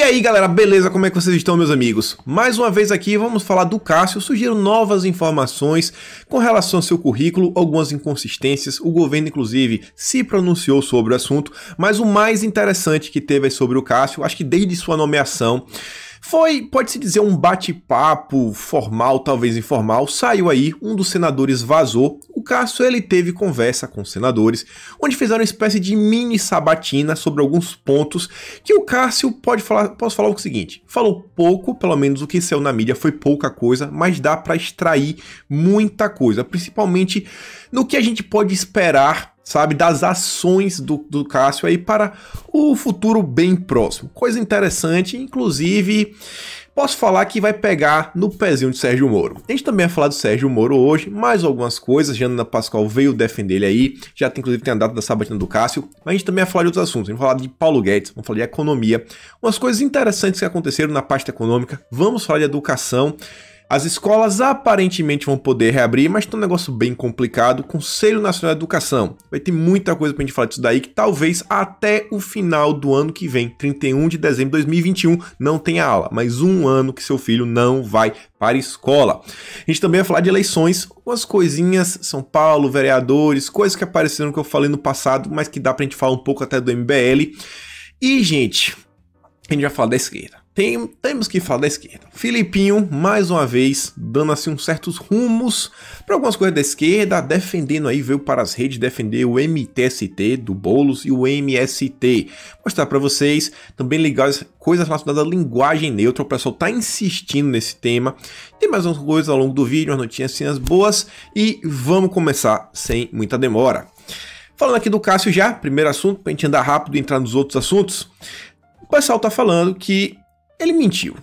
aí galera, beleza? Como é que vocês estão, meus amigos? Mais uma vez aqui vamos falar do Cássio. Surgiram novas informações com relação ao seu currículo, algumas inconsistências. O governo inclusive se pronunciou sobre o assunto, mas o mais interessante que teve sobre o Cássio, acho que desde sua nomeação, foi, pode-se dizer, um bate-papo formal, talvez informal. Saiu aí, um dos senadores vazou. O Cássio, ele teve conversa com os senadores, onde fizeram uma espécie de mini sabatina sobre alguns pontos que o Cássio posso falar o seguinte: falou pouco, pelo menos o que saiu na mídia foi pouca coisa, mas dá para extrair muita coisa, principalmente no que a gente pode esperar, sabe, das ações do Cássio aí para o futuro bem próximo. Coisa interessante, inclusive, posso falar que vai pegar no pezinho de Sérgio Moro. A gente também vai falar do Sérgio Moro hoje, mais algumas coisas. Janaína Pascoal veio defender ele aí, já tem, inclusive tem a data da sabatina do Cássio, mas a gente também vai falar de outros assuntos. A gente vai falar de Paulo Guedes, vamos falar de economia, umas coisas interessantes que aconteceram na parte econômica, vamos falar de educação. As escolas aparentemente vão poder reabrir, mas tem um negócio bem complicado. Conselho Nacional de Educação. Vai ter muita coisa pra gente falar disso daí, que talvez até o final do ano que vem, 31 de dezembro de 2021, não tenha aula. Mas um ano que seu filho não vai para a escola. A gente também vai falar de eleições, umas coisinhas, São Paulo, vereadores, coisas que apareceram que eu falei no passado, mas que dá pra gente falar um pouco até do MBL. E, gente, a gente vai falar da esquerda. Temos que falar da esquerda. Filipinho, mais uma vez, dando assim uns certos rumos para algumas coisas da esquerda, defendendo aí, veio para as redes defender o MTST do Boulos e o MST. Mostrar para vocês, também legais coisas relacionadas à linguagem neutra, o pessoal tá insistindo nesse tema. Tem mais umas coisas ao longo do vídeo, umas notícias boas e vamos começar sem muita demora. Falando aqui do Cássio já, primeiro assunto, para a gente andar rápido e entrar nos outros assuntos. O pessoal tá falando que ele mentiu,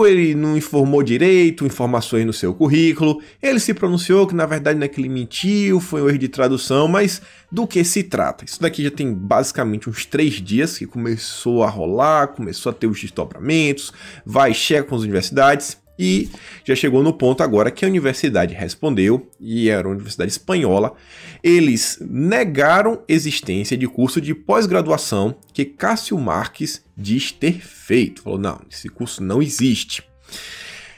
ele não informou direito, informações no seu currículo, ele se pronunciou que na verdade não é que ele mentiu, foi um erro de tradução, mas do que se trata? Isso daqui já tem basicamente uns 3 dias que começou a rolar, começou a ter os desdobramentos, vai checar com as universidades e já chegou no ponto agora que a universidade respondeu, e era uma universidade espanhola. Eles negaram existência de curso de pós-graduação que Cássio Marques diz ter feito. Falou, não, esse curso não existe.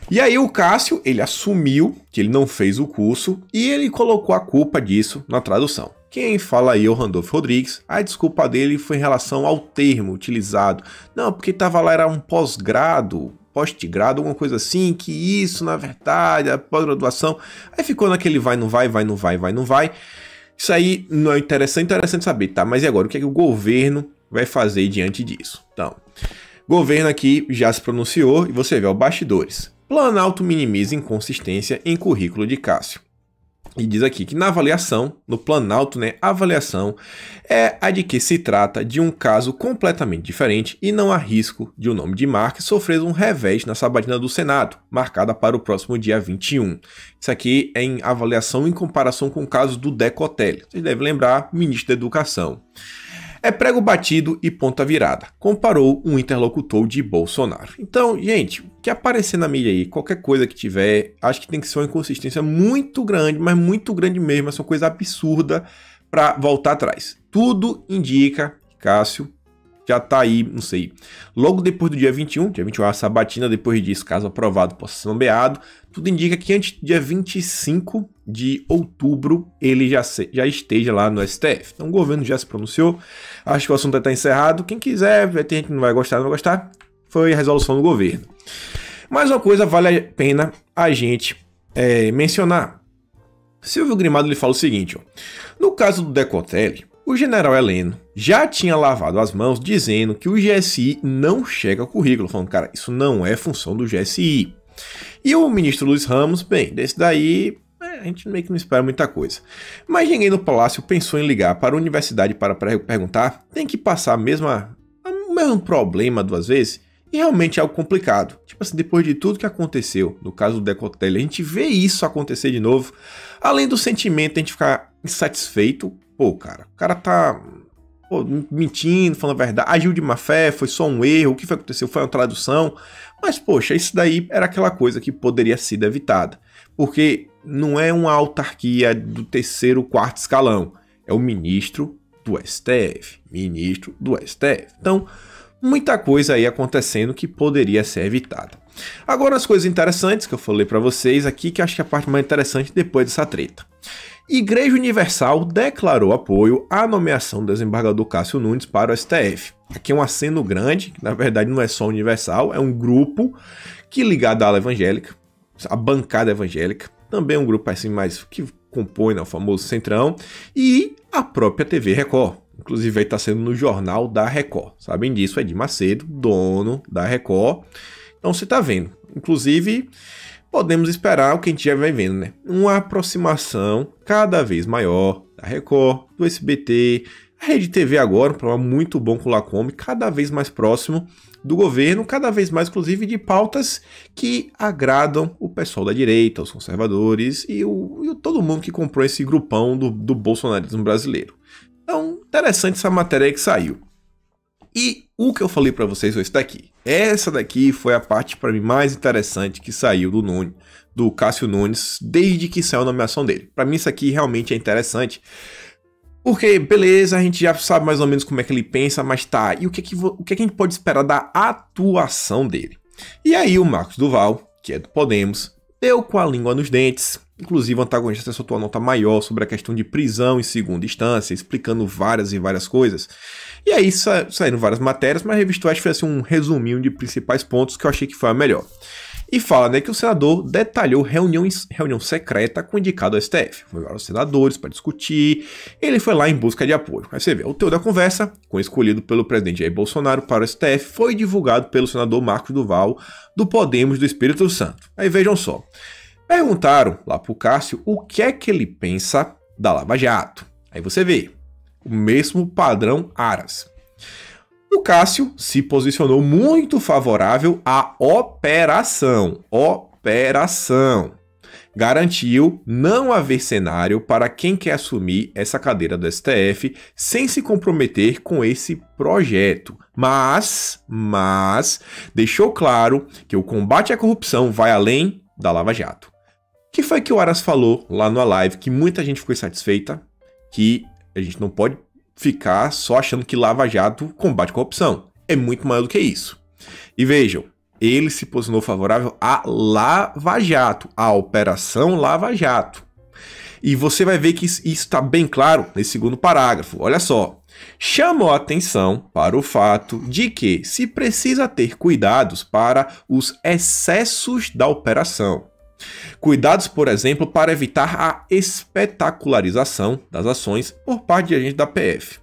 E aí o Cássio, ele assumiu que ele não fez o curso e ele colocou a culpa disso na tradução. Quem fala aí é o Randolfo Rodrigues. A desculpa dele foi em relação ao termo utilizado. Não, porque estava lá, era um pós-grado, alguma coisa assim, que isso, na verdade, a pós-graduação. Aí ficou naquele vai, não vai, vai, não vai, vai, não vai. Isso aí não é interessante saber, tá? Mas e agora? O que é que o governo vai fazer diante disso? Então, o governo aqui já se pronunciou e você vê, ó, bastidores. Planalto minimiza inconsistência em currículo de Cássio. E diz aqui que na avaliação, no Planalto, né, a avaliação é a de que se trata de um caso completamente diferente e não há risco de o nome de Marques sofrer um revés na sabatina do Senado, marcada para o próximo dia 21. Isso aqui é em avaliação em comparação com o caso do Decotelli. Vocês devem lembrar, ministro da Educação. É prego batido e ponta virada, comparou um interlocutor de Bolsonaro. Então, gente, o que aparecer na mídia aí, qualquer coisa que tiver, acho que tem que ser uma inconsistência muito grande, mas muito grande mesmo, essa é uma coisa absurda para voltar atrás. Tudo indica que Cássio já tá aí, não sei, logo depois do dia 21 é a sabatina, depois disso, caso aprovado, possa ser nomeado, tudo indica que antes do dia 25 de outubro ele já esteja lá no STF. Então o governo já se pronunciou, acho que o assunto está encerrado, quem quiser, vai ter gente que não vai gostar, foi a resolução do governo. Mais uma coisa vale a pena a gente mencionar. Silvio Grimado ele fala o seguinte, ó, no caso do Decotelli, o general Heleno já tinha lavado as mãos dizendo que o GSI não chega ao currículo, falando, cara, isso não é função do GSI. E o ministro Luiz Ramos, bem, desse daí a gente meio que não espera muita coisa. Mas ninguém no Palácio pensou em ligar para a universidade para perguntar, tem que passar o mesmo problema 2 vezes? E realmente é algo complicado. Tipo assim, depois de tudo que aconteceu, no caso do Decotelli, a gente vê isso acontecer de novo. Além do sentimento de a gente ficar insatisfeito, pô, cara, o cara tá mentindo, falando a verdade, agiu de má fé, foi só um erro, o que foi que aconteceu? Foi uma tradução. Mas, poxa, isso daí era aquela coisa que poderia ser evitada. Porque não é uma autarquia do 3º, 4º escalão. É o ministro do STF. Então, Muita coisa aí acontecendo que poderia ser evitada. Agora as coisas interessantes que eu falei para vocês aqui, que acho que é a parte mais interessante depois dessa treta. Igreja Universal declarou apoio à nomeação do desembargador Cássio Nunes para o STF. Aqui é um aceno grande, que na verdade não é só Universal, é um grupo que ligado à ala evangélica, a bancada evangélica, também é um grupo assim mais que compõe, né, o famoso Centrão, e a própria TV Record. Inclusive aí está sendo no jornal da Record. Sabem disso, Edir Macedo, dono da Record. Então você está vendo. Inclusive, podemos esperar o que a gente já vai vendo, né? Uma aproximação cada vez maior da Record, do SBT, a Rede TV agora, um programa muito bom com o Lacombe, cada vez mais próximo do governo, cada vez mais, inclusive, de pautas que agradam o pessoal da direita, os conservadores e todo mundo que comprou esse grupão do bolsonarismo brasileiro. Então, interessante essa matéria aí que saiu. E o que eu falei para vocês foi isso daqui. Essa daqui foi a parte para mim mais interessante que saiu do Cássio Nunes desde que saiu a nomeação dele. Para mim isso aqui realmente é interessante. Porque, beleza, a gente já sabe mais ou menos como é que ele pensa, mas tá, e o que a gente pode esperar da atuação dele? E aí o Marcos Duval, que é do Podemos, deu com a língua nos dentes. Inclusive, o antagonista soltou uma nota maior sobre a questão de prisão em segunda instância, explicando várias e várias coisas. E aí saíram várias matérias, mas a Revista Oeste fez assim, um resuminho de principais pontos que eu achei que foi a melhor. E fala, né, que o senador detalhou reunião secreta com o indicado ao STF. Foi aos senadores para discutir, ele foi lá em busca de apoio. Aí você vê, o teor da conversa, com o escolhido pelo presidente Jair Bolsonaro para o STF, foi divulgado pelo senador Marcos Duval, do Podemos do Espírito Santo. Aí vejam só, perguntaram lá pro Cássio o que é que ele pensa da Lava Jato. Aí você vê, o mesmo padrão Aras. O Cássio se posicionou muito favorável à operação. Garantiu não haver cenário para quem quer assumir essa cadeira do STF sem se comprometer com esse projeto. Mas deixou claro que o combate à corrupção vai além da Lava Jato. O que foi que o Aras falou lá na live que muita gente ficou insatisfeita? Que a gente não pode ficar só achando que Lava Jato combate corrupção. É muito maior do que isso. E vejam, ele se posicionou favorável à Lava Jato, à Operação Lava Jato. E você vai ver que isso está bem claro nesse segundo parágrafo. Olha só. Chamou a atenção para o fato de que se precisa ter cuidados para os excessos da operação. Cuidados, por exemplo, para evitar a espetacularização das ações por parte de agentes da PF.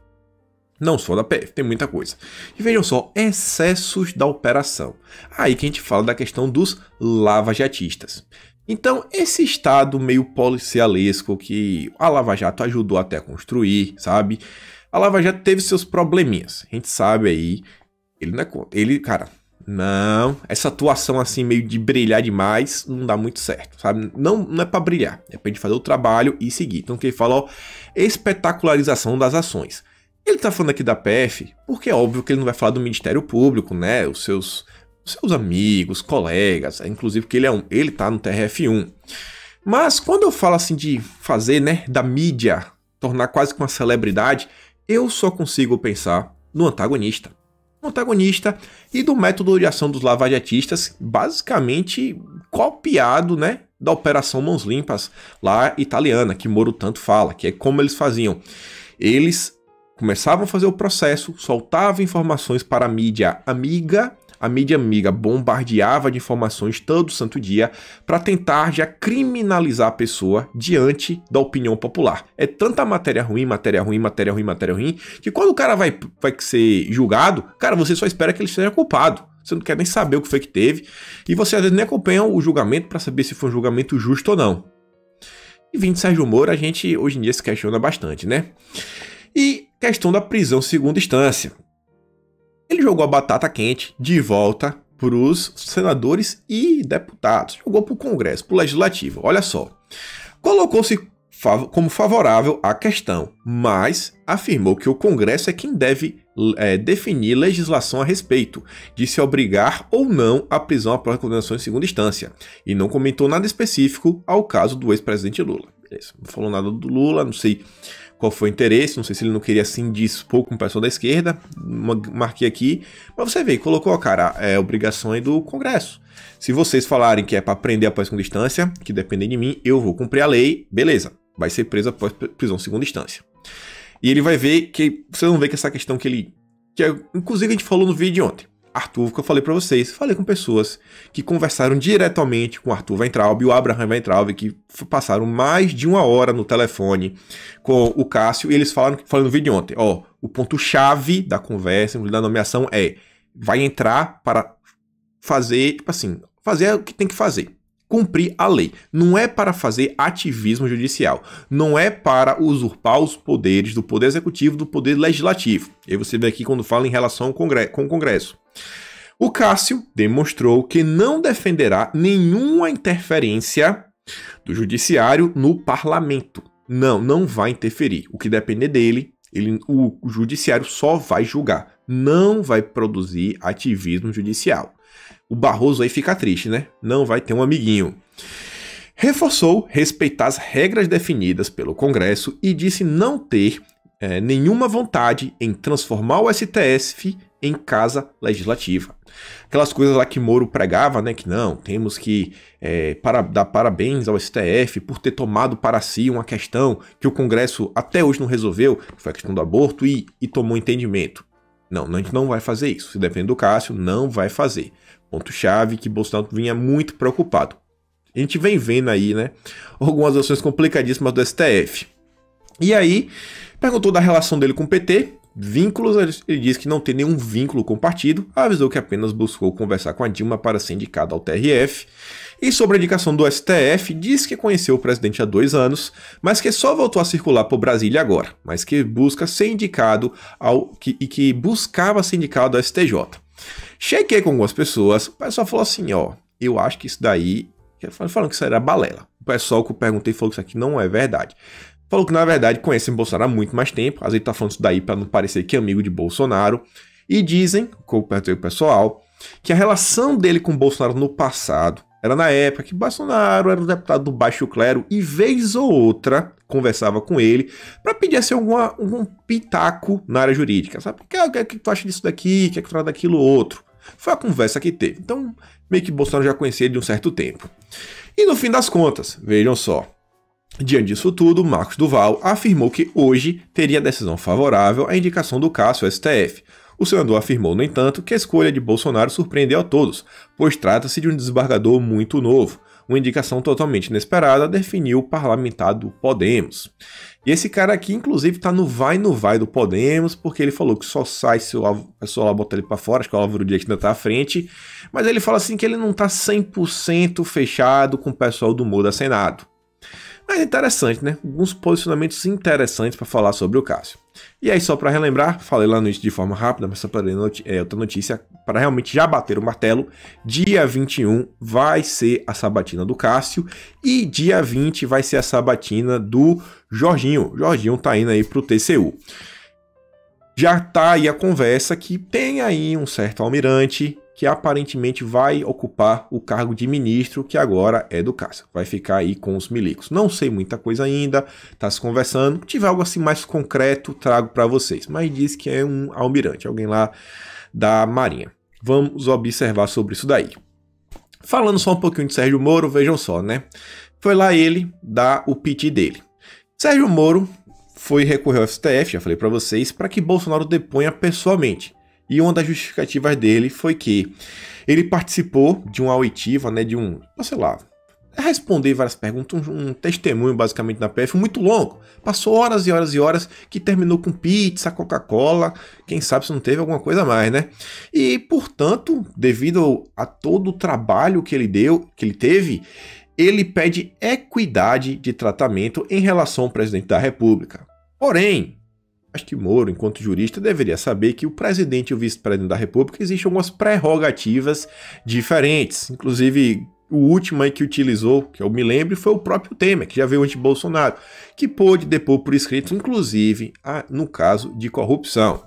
Não só da PF, tem muita coisa. E vejam só, excessos da operação. Aí que a gente fala da questão dos lavajatistas. Então, esse estado meio policialesco que a Lava Jato ajudou até a construir, sabe? A Lava Jato teve seus probleminhas. A gente sabe aí, ele não é contra. Ele, cara, não, essa atuação assim meio de brilhar demais não dá muito certo, sabe? Não é pra brilhar, é pra gente fazer o trabalho e seguir. Então, que ele fala, ó, espetacularização das ações. Ele tá falando aqui da PF, porque é óbvio que ele não vai falar do Ministério Público, né? Os seus amigos, colegas, inclusive que ele tá no TRF1. Mas quando eu falo assim de fazer, né, da mídia tornar quase que uma celebridade, eu só consigo pensar no antagonista. E do método de ação dos lavajatistas, basicamente copiado, né, da Operação Mãos Limpas, lá italiana, que Moro tanto fala, que é como eles faziam. Eles começavam a fazer o processo, soltavam informações para a mídia amiga bombardeava de informações todo santo dia para tentar já criminalizar a pessoa diante da opinião popular. É tanta matéria ruim, que quando o cara vai ser julgado, cara, você só espera que ele seja culpado. Você não quer nem saber o que foi que teve. E você às vezes nem acompanha o julgamento para saber se foi um julgamento justo ou não. E vindo de Sérgio Moro, a gente hoje em dia se questiona bastante, né? E questão da prisão segunda instância. Ele jogou a batata quente de volta para os senadores e deputados. Jogou para o Congresso, para o Legislativo. Olha só. Colocou-se como favorável à questão, mas afirmou que o Congresso é quem deve definir legislação a respeito de se obrigar ou não à prisão após condenação em segunda instância. E não comentou nada específico ao caso do ex-presidente Lula. Beleza. Não falou nada do Lula, não sei qual foi o interesse, não sei se ele não queria se indispor com o pessoal da esquerda, marquei aqui, mas você vê, colocou, cara, é obrigação aí do Congresso. Se vocês falarem que é para prender após segunda instância, que depende de mim, eu vou cumprir a lei, beleza, vai ser preso após prisão segunda instância. E ele vai ver que, vocês vão ver que essa questão inclusive a gente falou no vídeo de ontem, Arthur, que eu falei para vocês, falei com pessoas que conversaram diretamente com Arthur Weintraub e o Abraham Weintraub, que passaram mais de 1 hora no telefone com o Cássio, e eles falaram no vídeo de ontem, ó, o ponto-chave da conversa, da nomeação vai entrar para fazer, tipo assim, fazer o que tem que fazer. Cumprir a lei. Não é para fazer ativismo judicial. Não é para usurpar os poderes do Poder Executivo do Poder Legislativo. E aí você vê aqui quando fala em relação com o Congresso. O Cássio demonstrou que não defenderá nenhuma interferência do Judiciário no Parlamento. Não vai interferir. O que depender dele, o Judiciário só vai julgar. Não vai produzir ativismo judicial. O Barroso aí fica triste, né? Não vai ter um amiguinho. Reforçou respeitar as regras definidas pelo Congresso e disse não ter nenhuma vontade em transformar o STF em casa legislativa. Aquelas coisas lá que Moro pregava, né? Que não, temos que dar parabéns ao STF por ter tomado para si uma questão que o Congresso até hoje não resolveu, que foi a questão do aborto, e tomou entendimento. Não, a gente não vai fazer isso. Se depende do Cássio, não vai fazer. Ponto-chave que Bolsonaro vinha muito preocupado. A gente vem vendo aí, né, algumas ações complicadíssimas do STF. E aí, perguntou da relação dele com o PT, vínculos, ele disse que não tem nenhum vínculo com o partido, avisou que apenas buscou conversar com a Dilma para ser indicado ao TRF. E sobre a indicação do STF, disse que conheceu o presidente há 2 anos, mas que só voltou a circular por Brasília agora, mas que busca ser indicado que buscava ser indicado ao STJ. Chequei com algumas pessoas, o pessoal falou assim, ó, eu acho que isso daí, falando que isso era balela. O pessoal que eu perguntei falou que isso aqui não é verdade. Falou que na verdade conhecem Bolsonaro há muito mais tempo, às vezes tá falando isso daí para não parecer que é amigo de Bolsonaro, e dizem, como eu perguntei pro pessoal, que a relação dele com Bolsonaro no passado era na época que Bolsonaro era um deputado do baixo clero e vez ou outra conversava com ele para pedir assim, algum pitaco na área jurídica, sabe? O que tu acha disso daqui, o que tu acha daquilo outro? Foi a conversa que teve. Então, meio que Bolsonaro já conhecia ele de um certo tempo. E no fim das contas, vejam só, diante disso tudo, Marcos Duval afirmou que hoje teria decisão favorável à indicação do Cássio ao STF. O senador afirmou, no entanto, que a escolha de Bolsonaro surpreendeu a todos, pois trata-se de um desembargador muito novo. Uma indicação totalmente inesperada definiu o parlamentar do Podemos. E esse cara aqui, inclusive, tá no vai do Podemos, porque ele falou que só sai se o pessoal lá botar ele pra fora, acho que o Álvaro Dias ainda tá à frente, mas ele fala assim que ele não tá 100% fechado com o pessoal do Muda Senado. Mas é interessante, né? Alguns posicionamentos interessantes para falar sobre o Cássio. E aí, só para relembrar, falei lá no início de forma rápida, mas só para ler outra notícia, para realmente já bater o martelo, dia 21 vai ser a sabatina do Cássio e dia 20 vai ser a sabatina do Jorginho. Jorginho tá indo aí pro TCU. Já tá aí a conversa que tem aí um certo almirante que aparentemente vai ocupar o cargo de ministro, que agora é do Cássio. Vai ficar aí com os milicos. Não sei muita coisa ainda, tá se conversando. Se tiver algo assim mais concreto, trago para vocês. Mas diz que é um almirante, alguém lá da Marinha. Vamos observar sobre isso daí. Falando só um pouquinho de Sérgio Moro, vejam só, né? Foi lá ele dar o piti dele. Sérgio Moro foi recorrer ao STF, já falei para vocês, para que Bolsonaro deponha pessoalmente. E uma das justificativas dele foi que ele participou de uma oitiva, né, sei lá, responder várias perguntas, um testemunho basicamente na PF muito longo. Passou horas e horas e horas, que terminou com pizza, Coca-Cola, quem sabe se não teve alguma coisa a mais, né? E, portanto, devido a todo o trabalho que ele teve, ele pede equidade de tratamento em relação ao presidente da República. Porém, acho que Moro, enquanto jurista, deveria saber que o presidente e o vice-presidente da República existem algumas prerrogativas diferentes. Inclusive, o último aí que utilizou, que eu me lembro, foi o próprio Temer, que já veio antes de Bolsonaro, que pôde depor por escrito, inclusive, no caso de corrupção.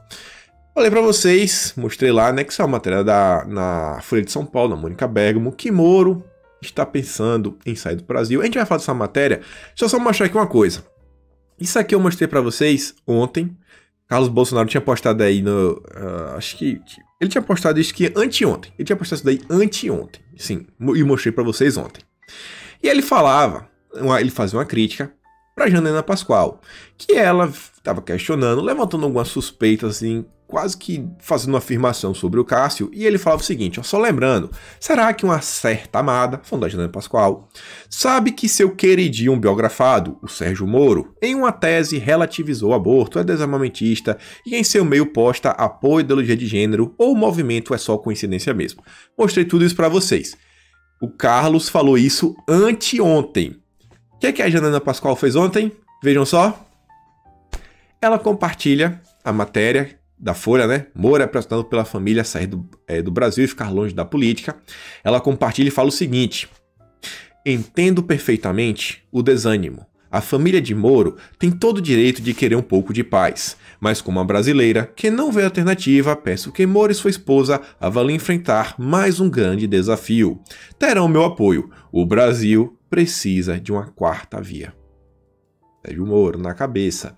Falei para vocês, mostrei lá, né, que isso é uma matéria na Folha de São Paulo, da Mônica Bergamo, que Moro está pensando em sair do Brasil. A gente vai falar dessa matéria. Deixa eu só mostrar aqui uma coisa. Isso aqui eu mostrei para vocês ontem. Carlos Bolsonaro tinha postado aí no... acho que... Ele tinha postado isso aqui anteontem. Ele tinha postado isso daí anteontem. Sim, e mostrei para vocês ontem. E ele falava, ele fazia uma crítica para Janaina Pascoal, que ela estava questionando, levantando algumas suspeitas, assim, quase que fazendo uma afirmação sobre o Cássio, e ele falava o seguinte, ó, só lembrando, será que uma certa amada, falando da Janaina Pascoal, sabe que seu queridinho biografado, o Sérgio Moro, em uma tese relativizou o aborto, é desarmamentista, e em seu meio posta apoio à ideologia de gênero, ou o movimento é só coincidência mesmo? Mostrei tudo isso para vocês. O Carlos falou isso anteontem. O que a Janaina Pascoal fez ontem? Vejam só. Ela compartilha a matéria da Folha, né? Moro é pressionado pela família a sair do Brasil e ficar longe da política. Ela compartilha e fala o seguinte. Entendo perfeitamente o desânimo. A família de Moro tem todo o direito de querer um pouco de paz. Mas como uma brasileira que não vê alternativa, peço que Moro e sua esposa avaliem enfrentar mais um grande desafio. Terão meu apoio. O Brasil precisa de uma quarta via. Sérgio Moro na cabeça.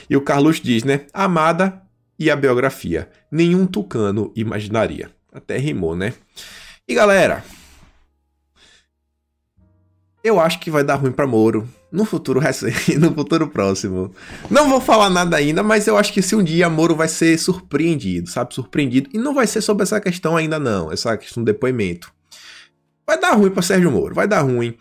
E o Carlos diz, né? Amada e a biografia. Nenhum tucano imaginaria. Até rimou, né? E galera, eu acho que vai dar ruim pra Moro no futuro recente, no futuro próximo. Não vou falar nada ainda, mas eu acho que se um dia Moro vai ser surpreendido, sabe? Surpreendido. E não vai ser sobre essa questão ainda não, essa questão do depoimento. Vai dar ruim pra Sérgio Moro, vai dar ruim.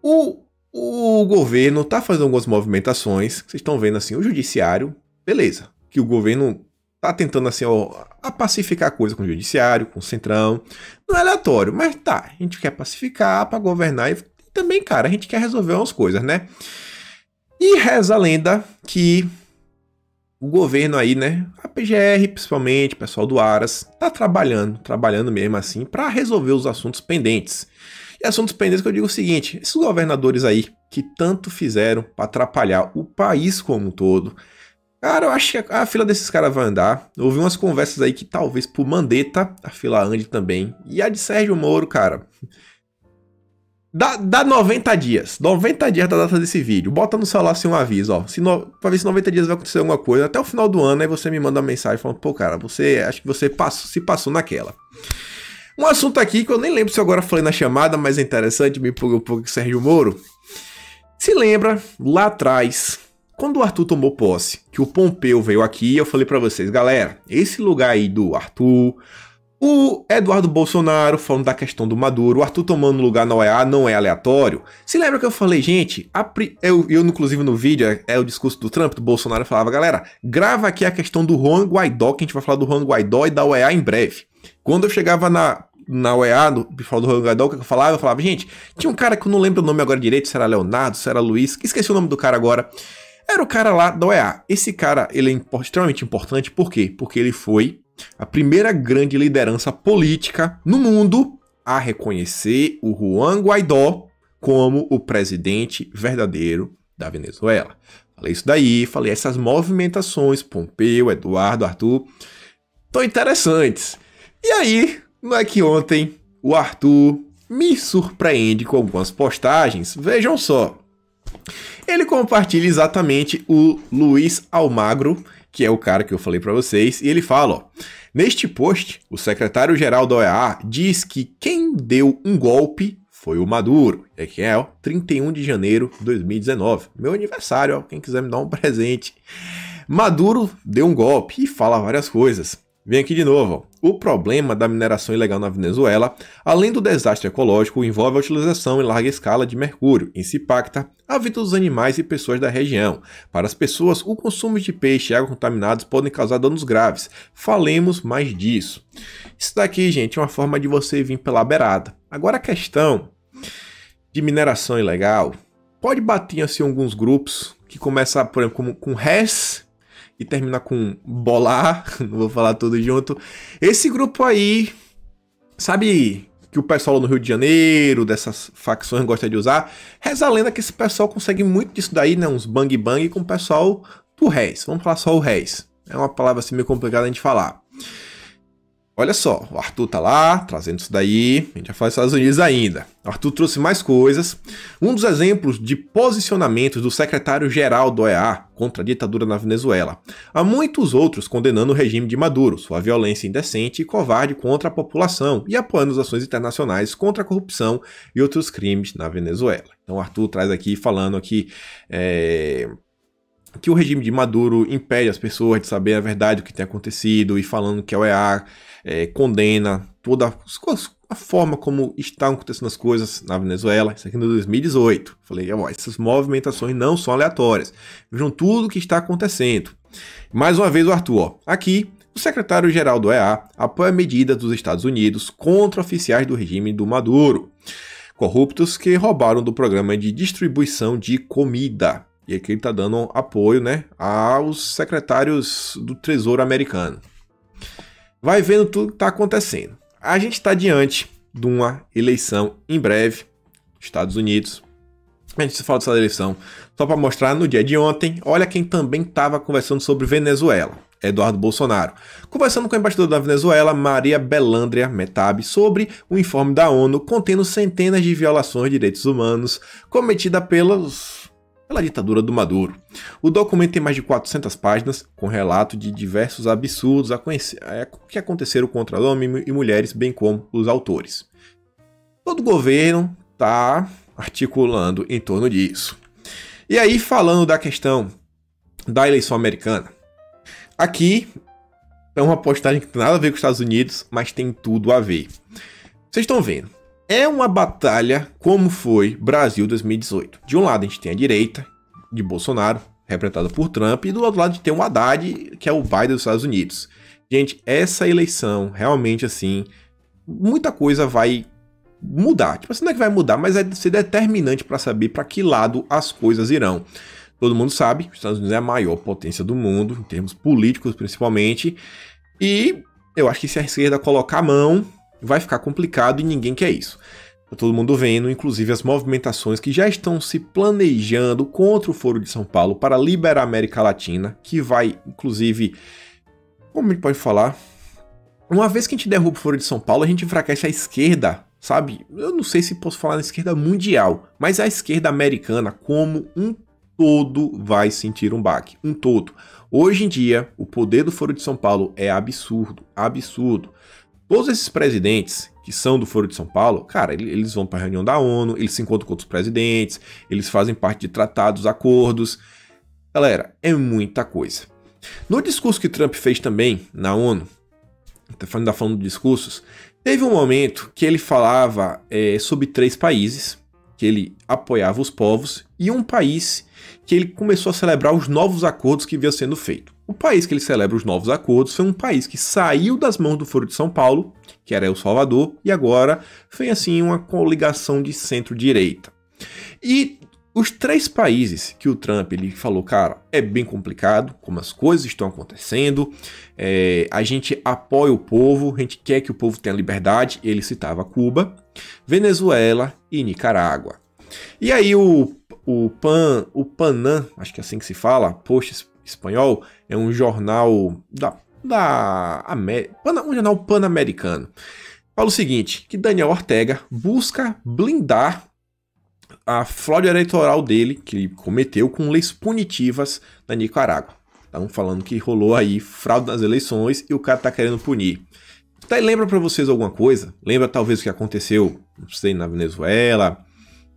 O governo tá fazendo algumas movimentações, vocês estão vendo assim, o judiciário, beleza, que o governo tá tentando assim, ó, a pacificar a coisa com o judiciário, com o centrão, não é aleatório, mas tá, a gente quer pacificar pra governar e também, cara, a gente quer resolver umas coisas, né? E reza a lenda que o governo aí, né, a PGR principalmente, o pessoal do Aras, tá trabalhando mesmo assim pra resolver os assuntos pendentes. E assuntos pendentes que eu digo o seguinte, esses governadores aí que tanto fizeram para atrapalhar o país como um todo, cara, eu acho que a fila desses caras vai andar. Eu ouvi umas conversas aí que talvez por Mandetta a fila ande também. E a de Sérgio Moro, cara, dá 90 dias. 90 dias da data desse vídeo. Bota no celular assim um aviso, ó. Pra ver se 90 dias vai acontecer alguma coisa. Até o final do ano, aí você me manda uma mensagem falando, pô, cara, acho que você se passou naquela. Um assunto aqui que eu nem lembro se eu agora falei na chamada, mas é interessante, me empolgou um pouco com Sérgio Moro. Se lembra, lá atrás, quando o Arthur tomou posse, que o Pompeu veio aqui, eu falei pra vocês, galera, esse lugar aí do Arthur, o Eduardo Bolsonaro falando da questão do Maduro, o Arthur tomando lugar na OEA não é aleatório. Se lembra que eu falei, gente, eu inclusive no vídeo, é o discurso do Trump, do Bolsonaro, eu falava, galera, grava aqui a questão do Juan Guaidó, que a gente vai falar do Juan Guaidó e da OEA em breve. Quando eu chegava na OEA, do Juan Guaidó, que eu falava, gente, tinha um cara que eu não lembro o nome agora direito, se era Leonardo, se era Luiz, esqueci o nome do cara agora. Era o cara lá da OEA. Esse cara, ele é extremamente importante, por quê? Porque ele foi a primeira grande liderança política no mundo a reconhecer o Juan Guaidó como o presidente verdadeiro da Venezuela. Falei isso daí, falei essas movimentações, Pompeu, Eduardo, Arthur, tão interessantes. E aí, não é que ontem o Arthur me surpreende com algumas postagens, vejam só. Ele compartilha exatamente o Luiz Almagro, que é o cara que eu falei para vocês, e ele fala, ó, neste post, o secretário-geral da OEA diz que quem deu um golpe foi o Maduro, que é ó, 31 de janeiro de 2019, meu aniversário, ó, quem quiser me dar um presente. Maduro deu um golpe e fala várias coisas. Vem aqui de novo, ó. O problema da mineração ilegal na Venezuela, além do desastre ecológico, envolve a utilização em larga escala de mercúrio. Isso impacta a vida dos animais e pessoas da região. Para as pessoas, o consumo de peixe e água contaminados podem causar danos graves. Falemos mais disso. Isso daqui, gente, é uma forma de você vir pela beirada. Agora a questão de mineração ilegal pode bater assim alguns grupos que começam, por exemplo, com res e termina com bolar, não vou falar tudo junto. Esse grupo aí, sabe que o pessoal no Rio de Janeiro, dessas facções gosta de usar, reza a lenda que esse pessoal consegue muito disso daí, né, uns bang bang com o pessoal do res. Vamos falar só o res. É uma palavra assim meio complicada a gente falar. Olha só, o Arthur tá lá, trazendo isso daí, a gente vai falar dos Estados Unidos ainda. O Arthur trouxe mais coisas. Um dos exemplos de posicionamentos do secretário-geral do OEA contra a ditadura na Venezuela. Há muitos outros condenando o regime de Maduro, sua violência indecente e covarde contra a população e apoiando as ações internacionais contra a corrupção e outros crimes na Venezuela. Então o Arthur traz aqui, falando aqui que o regime de Maduro impede as pessoas de saber a verdade do que tem acontecido e falando que a OEA condena toda a forma como estão acontecendo as coisas na Venezuela. Isso aqui no 2018. Falei, ó, essas movimentações não são aleatórias. Vejam tudo o que está acontecendo. Mais uma vez o Arthur, ó, aqui o secretário-geral do OEA apoia medidas dos Estados Unidos contra oficiais do regime do Maduro, corruptos que roubaram do programa de distribuição de comida. E aqui ele está dando apoio, né, aos secretários do Tesouro americano. Vai vendo tudo que está acontecendo. A gente está diante de uma eleição em breve, Estados Unidos. A gente fala dessa eleição só para mostrar no dia de ontem. Olha quem também estava conversando sobre Venezuela. Eduardo Bolsonaro. Conversando com a embaixadora da Venezuela, Maria Belandria Metab, sobre o informe da ONU contendo centenas de violações de direitos humanos cometidas pela ditadura do Maduro. O documento tem mais de 400 páginas, com relato de diversos absurdos que aconteceram contra homens e mulheres, bem como os autores. Todo o governo está articulando em torno disso. E aí, falando da questão da eleição americana, aqui é uma postagem que não tem nada a ver com os Estados Unidos, mas tem tudo a ver. Vocês estão vendo? É uma batalha como foi Brasil 2018. De um lado a gente tem a direita de Bolsonaro, representada por Trump, e do outro lado a gente tem o Haddad, que é o Biden dos Estados Unidos. Gente, essa eleição, realmente assim, muita coisa vai mudar. Tipo assim, não é que vai mudar, mas vai ser determinante para saber para que lado as coisas irão. Todo mundo sabe, os Estados Unidos é a maior potência do mundo, em termos políticos principalmente, e eu acho que se a esquerda colocar a mão, vai ficar complicado e ninguém quer isso. Tá todo mundo vendo, inclusive, as movimentações que já estão se planejando contra o Foro de São Paulo para liberar a América Latina, que vai, inclusive, como a gente pode falar, uma vez que a gente derruba o Foro de São Paulo, a gente enfraquece a esquerda, sabe? Eu não sei se posso falar na esquerda mundial, mas a esquerda americana como um todo vai sentir um baque, um todo. Hoje em dia, o poder do Foro de São Paulo é absurdo, absurdo. Todos esses presidentes que são do Foro de São Paulo, cara, eles vão para a reunião da ONU, eles se encontram com outros presidentes, eles fazem parte de tratados, acordos. Galera, é muita coisa. No discurso que Trump fez também na ONU, ainda falando de discursos, teve um momento que ele falava sobre 3 países, que ele apoiava os povos, e um país que ele começou a celebrar os novos acordos que vinham sendo feitos. O país que ele celebra os novos acordos foi um país que saiu das mãos do Foro de São Paulo, que era El Salvador, e agora foi assim uma coligação de centro-direita. E os 3 países que o Trump ele falou, cara, é bem complicado como as coisas estão acontecendo, a gente apoia o povo, a gente quer que o povo tenha liberdade, ele citava Cuba, Venezuela e Nicarágua. E aí o Panam, acho que é assim que se fala, Post espanhol, é um jornal um jornal pan-americano. Fala o seguinte, que Daniel Ortega busca blindar a fraude eleitoral dele, que ele cometeu com leis punitivas na Nicarágua. Estão falando que rolou aí fraude nas eleições e o cara tá querendo punir. Então, lembra para vocês alguma coisa? Lembra talvez o que aconteceu, não sei, na Venezuela?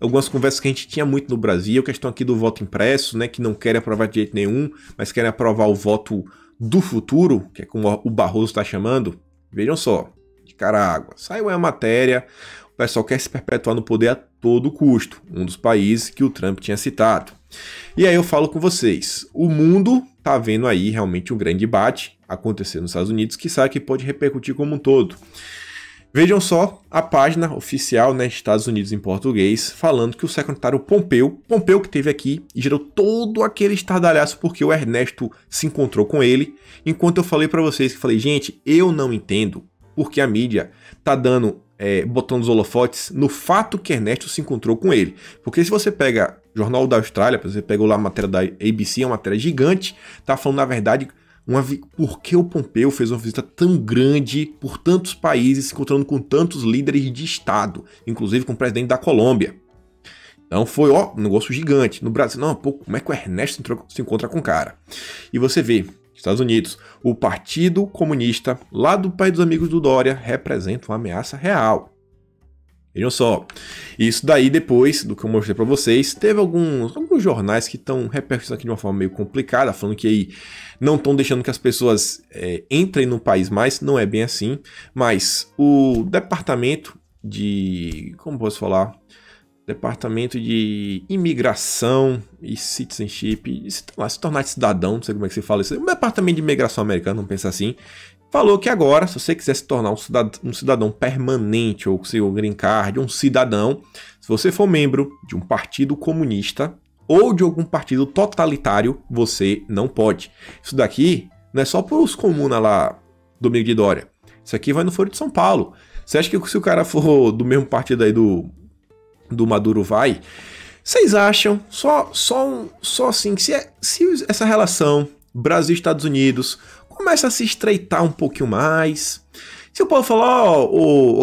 Algumas conversas que a gente tinha muito no Brasil, a questão aqui do voto impresso, né, que não querem aprovar de jeito nenhum, mas querem aprovar o voto do futuro, que é como o Barroso está chamando. Vejam só, Nicarágua, saiu a matéria, o pessoal quer se perpetuar no poder a todo custo, um dos países que o Trump tinha citado. E aí eu falo com vocês, o mundo está vendo aí realmente um grande debate acontecer nos Estados Unidos, que sabe que pode repercutir como um todo. Vejam só a página oficial, né, Estados Unidos em português, falando que o secretário Pompeu que esteve aqui e gerou todo aquele estardalhaço porque o Ernesto se encontrou com ele, enquanto eu falei para vocês que falei, gente, eu não entendo porque a mídia tá botando os holofotes no fato que Ernesto se encontrou com ele. Porque se você pega Jornal da Austrália, você pega lá a matéria da ABC, é uma matéria gigante, tá falando na verdade Por que o Pompeu fez uma visita tão grande por tantos países, se encontrando com tantos líderes de Estado, inclusive com o presidente da Colômbia? Então foi, um negócio gigante. No Brasil, não, pô, como é que o Ernesto se encontra com o cara? E você vê, Estados Unidos, o Partido Comunista, lá do país dos amigos do Dória, representa uma ameaça real. Vejam só, isso daí depois do que eu mostrei para vocês, teve alguns jornais que estão repercutindo aqui de uma forma meio complicada, falando que aí não estão deixando que as pessoas entrem no país mais, não é bem assim, mas o Departamento de, como posso falar, Departamento de Imigração e Citizenship, se tornar cidadão, não sei como é que se fala isso, o Departamento de Imigração americano, não pensa assim, falou que agora, se você quiser se tornar um cidadão permanente, ou seu green card, um cidadão, se você for membro de um partido comunista ou de algum partido totalitário, você não pode. Isso daqui não é só para os comunas lá do Amigo de Dória. Isso aqui vai no Foro de São Paulo. Você acha que se o cara for do mesmo partido aí do Maduro vai? Vocês acham, só assim, se essa relação Brasil-Estados Unidos começa a se estreitar um pouquinho mais, se o povo falar,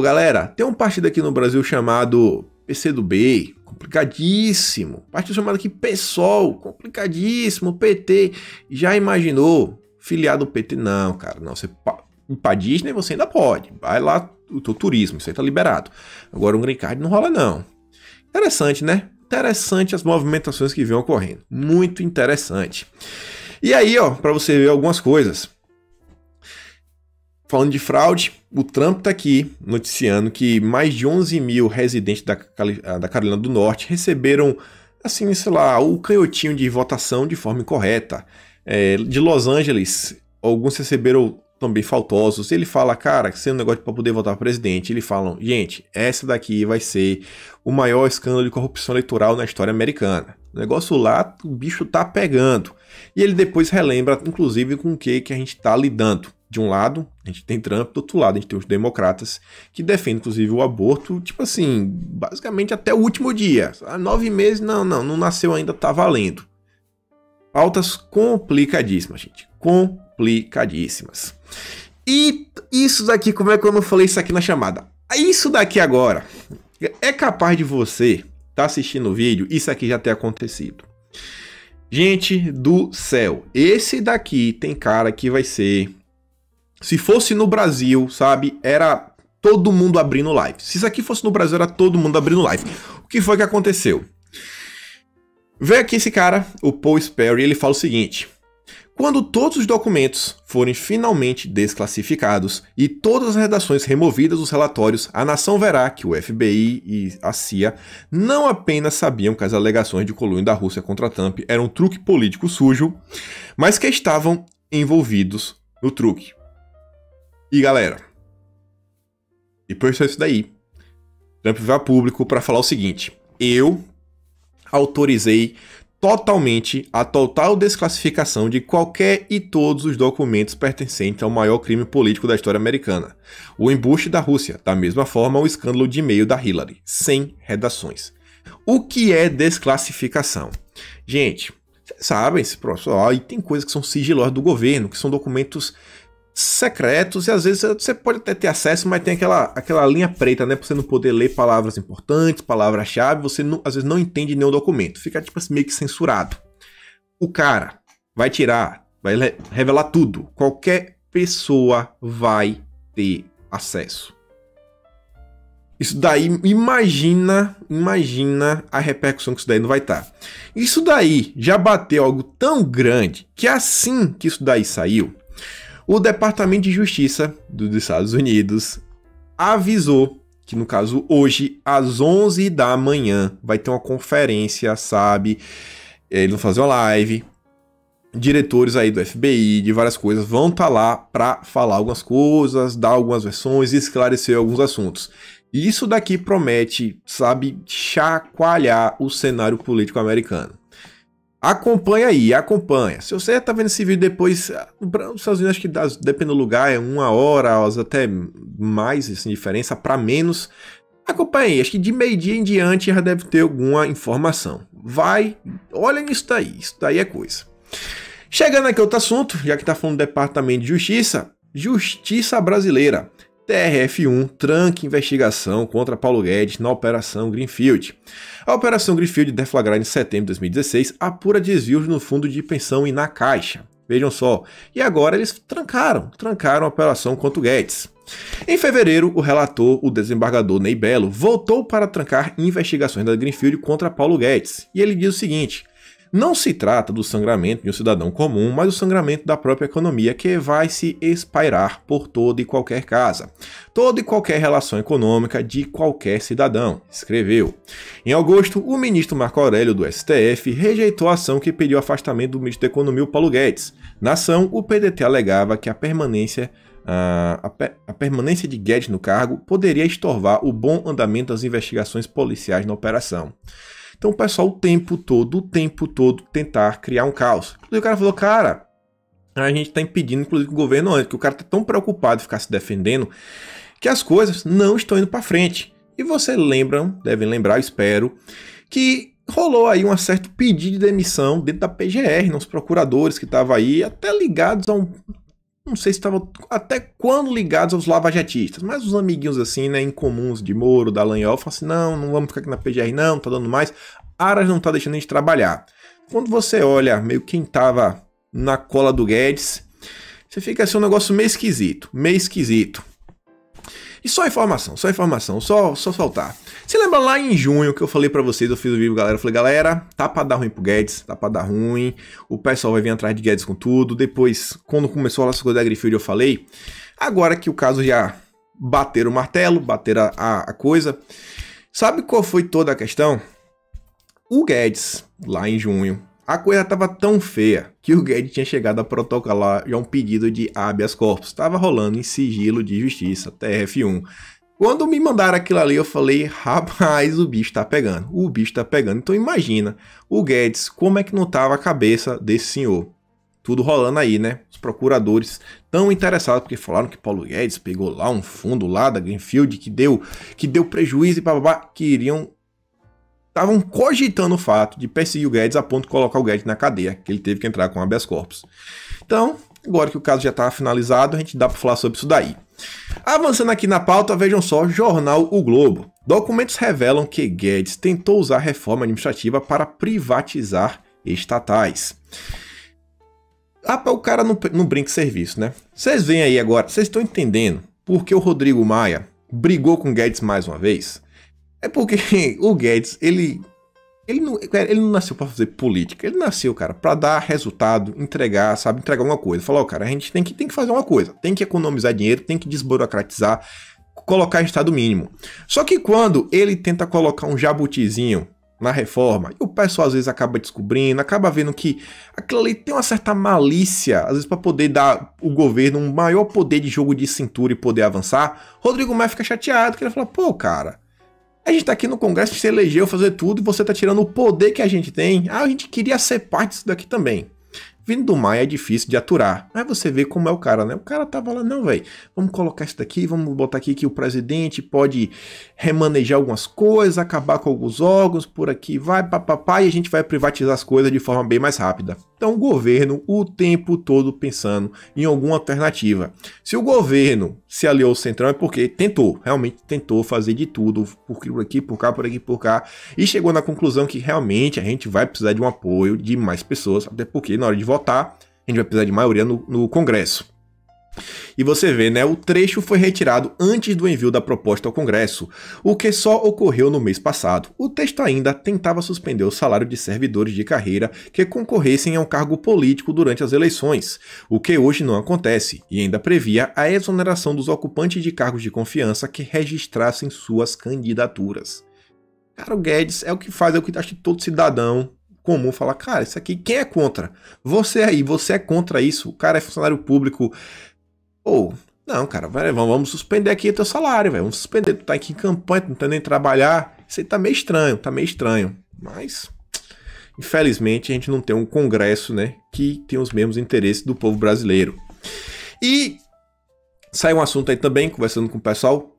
galera, tem um partido aqui no Brasil chamado PCdoB, complicadíssimo, partido chamado aqui PSOL, complicadíssimo, PT, já imaginou, filiado ao PT? Não, cara, não, você pra Disney você ainda pode, vai lá o teu turismo, isso aí tá liberado, agora um green card não rola não. Interessante, né? Interessante as movimentações que vêm ocorrendo, muito interessante. E aí, para você ver algumas coisas. Falando de fraude, o Trump tá aqui noticiando que mais de 11 mil residentes da Carolina do Norte receberam, assim, sei lá, o canhotinho de votação de forma incorreta. De Los Angeles, alguns receberam também faltosos. Ele fala, cara, sem um negócio para poder votar para presidente. Eles falam, gente, essa daqui vai ser o maior escândalo de corrupção eleitoral na história americana. O negócio lá, o bicho tá pegando. E ele depois relembra, inclusive, com o que a gente tá lidando. De um lado, a gente tem Trump, do outro lado, a gente tem os democratas, que defendem, inclusive, o aborto, tipo assim, basicamente até o último dia. Há 9 meses, não nasceu ainda, tá valendo. Pautas complicadíssimas, gente. Complicadíssimas. E isso daqui, como é que eu não falei isso aqui na chamada? Isso daqui agora, é capaz de você tá assistindo o vídeo, isso aqui já ter acontecido. Gente do céu, esse daqui tem cara que vai ser... Se fosse no Brasil, sabe, era todo mundo abrindo live. Se isso aqui fosse no Brasil, era todo mundo abrindo live. O que foi que aconteceu? Vê aqui esse cara, o Paul Sperry, ele fala o seguinte: quando todos os documentos forem finalmente desclassificados e todas as redações removidas dos relatórios, a nação verá que o FBI e a CIA não apenas sabiam que as alegações de colúnio da Rússia contra Trump eram um truque político sujo, mas que estavam envolvidos no truque. E galera, depois disso daí, Trump veio a público para falar o seguinte: eu autorizei totalmente a total desclassificação de qualquer e todos os documentos pertencentes ao maior crime político da história americana, o embuste da Rússia, da mesma forma o escândalo de e-mail da Hillary, sem redações. O que é desclassificação? Gente, vocês sabem, e tem coisas que são sigilosas do governo, que são documentos secretos, e às vezes você pode até ter acesso, mas tem aquela linha preta, né, pra você não poder ler palavras importantes, palavras-chave, você não, às vezes não entende nenhum documento, fica tipo assim, meio que censurado. O cara vai tirar, vai revelar tudo, qualquer pessoa vai ter acesso. Isso daí, imagina a repercussão que isso daí não vai estar. Isso daí já bateu algo tão grande que assim que isso daí saiu, o Departamento de Justiça dos Estados Unidos avisou que, no caso, hoje, às 11 da manhã, vai ter uma conferência, sabe? Eles vão fazer uma live. Diretores aí do FBI, de várias coisas, vão estar lá para falar algumas coisas, dar algumas versões e esclarecer alguns assuntos. E isso daqui promete, sabe, chacoalhar o cenário político americano. Acompanha aí, acompanha. Se você tá vendo esse vídeo depois, nos Estados Unidos, acho que depende do lugar, é 1 hora, até mais, assim, diferença, para menos. Acompanha aí, acho que de meio-dia em diante já deve ter alguma informação. Vai, olha nisso daí, isso daí é coisa. Chegando aqui a outro assunto, já que tá falando do Departamento de Justiça, Justiça Brasileira. TRF1 tranca investigação contra Paulo Guedes na Operação Greenfield. A Operação Greenfield, deflagrada em setembro de 2016, apura desvios no fundo de pensão e na Caixa. Vejam só. E agora eles trancaram a operação contra o Guedes. Em fevereiro, o relator, o desembargador Ney Belo, voltou para trancar investigações da Greenfield contra Paulo Guedes. E ele diz o seguinte: não se trata do sangramento de um cidadão comum, mas do sangramento da própria economia que vai se espairar por toda e qualquer casa, toda e qualquer relação econômica de qualquer cidadão, escreveu. Em agosto, o ministro Marco Aurélio do STF rejeitou a ação que pediu o afastamento do ministro da Economia, Paulo Guedes. Na ação, o PDT alegava que a permanência de Guedes no cargo poderia estorvar o bom andamento das investigações policiais na operação. Então o pessoal o tempo todo tentar criar um caos. E o cara falou, cara, a gente está impedindo, inclusive, que o governo ande, que o cara está tão preocupado em ficar se defendendo, que as coisas não estão indo para frente. E vocês devem lembrar, espero, que rolou aí um certo pedido de demissão dentro da PGR, nos procuradores que estavam aí, até ligados a não sei se estavam até quando ligados aos lavajatistas, mas os amiguinhos assim, né, incomuns de Moro, Dallagnol, falam assim, não vamos ficar aqui na PGR não tá dando mais, Aras não tá deixando a gente trabalhar. Quando você olha meio quem tava na cola do Guedes, você fica assim um negócio meio esquisito. E só informação, só soltar. Você lembra lá em junho que eu falei pra vocês, eu fiz o vídeo, galera, eu falei, galera, tá pra dar ruim pro Guedes, tá pra dar ruim, o pessoal vai vir atrás de Guedes com tudo. Depois, quando começou a essa coisa da Greenfield, eu falei, agora que o caso já bateram o martelo, bateram a coisa, sabe qual foi toda a questão? O Guedes, lá em junho, a coisa estava tão feia que o Guedes tinha chegado a protocolar já um pedido de habeas corpus. Estava rolando em sigilo de justiça, TRF1. Quando me mandaram aquilo ali, eu falei, rapaz, o bicho tá pegando. Então imagina, o Guedes, como é que não tava a cabeça desse senhor? Tudo rolando aí, né? Os procuradores tão interessados, porque falaram que Paulo Guedes pegou lá um fundo lá da Greenfield que deu prejuízo e bababá, estavam cogitando o fato de perseguir o Guedes a ponto de colocar o Guedes na cadeia, que ele teve que entrar com habeas corpus. Então, agora que o caso já está finalizado, a gente dá para falar sobre isso daí. Avançando aqui na pauta, vejam só, jornal O Globo. Documentos revelam que Guedes tentou usar reforma administrativa para privatizar estatais. O cara não brinca de serviço, né? Vocês veem aí agora, vocês estão entendendo por que o Rodrigo Maia brigou com o Guedes mais uma vez? É porque o Guedes, ele não nasceu para fazer política. Ele nasceu, cara, para dar resultado, entregar alguma coisa. Falou, cara, a gente tem que fazer uma coisa. Tem que economizar dinheiro, tem que desburocratizar, colocar em estado mínimo. Só que quando ele tenta colocar um jabutizinho na reforma, e o pessoal às vezes acaba descobrindo, acaba vendo que aquilo ali tem uma certa malícia, às vezes para poder dar o governo um maior poder de jogo de cintura e poder avançar, Rodrigo Maia fica chateado, que ele fala, pô, cara, a gente tá aqui no Congresso, se elegeu, fazer tudo, e você tá tirando o poder que a gente tem. A gente queria ser parte disso daqui também. Vindo do Maia é difícil de aturar. Mas você vê como é o cara, né? O cara tava lá, não, velho, vamos colocar isso daqui, vamos botar aqui que o presidente pode remanejar algumas coisas, acabar com alguns órgãos, por aqui vai, papapá, e a gente vai privatizar as coisas de forma bem mais rápida. Então o governo o tempo todo pensando em alguma alternativa. Se o governo se aliou ao Centrão é porque realmente tentou fazer de tudo, por aqui, por cá, por aqui, por cá, e chegou na conclusão que realmente a gente vai precisar de um apoio de mais pessoas, até porque na hora de votar, a gente vai precisar de maioria no Congresso. E você vê, né, o trecho foi retirado antes do envio da proposta ao Congresso, o que só ocorreu no mês passado. O texto ainda tentava suspender o salário de servidores de carreira que concorressem a um cargo político durante as eleições, o que hoje não acontece, e ainda previa a exoneração dos ocupantes de cargos de confiança que registrassem suas candidaturas. Cara, o Guedes é o que acho que todo cidadão comum fala, cara, isso aqui, quem é contra? Você aí, você é contra isso? O cara é funcionário público. Não, cara, vamos suspender aqui o teu salário, velho. Vamos suspender, tu tá aqui em campanha, tu não tá nem trabalhar. Isso aí tá meio estranho. Mas, infelizmente, a gente não tem um Congresso, né, que tem os mesmos interesses do povo brasileiro. E saiu um assunto aí também, conversando com o pessoal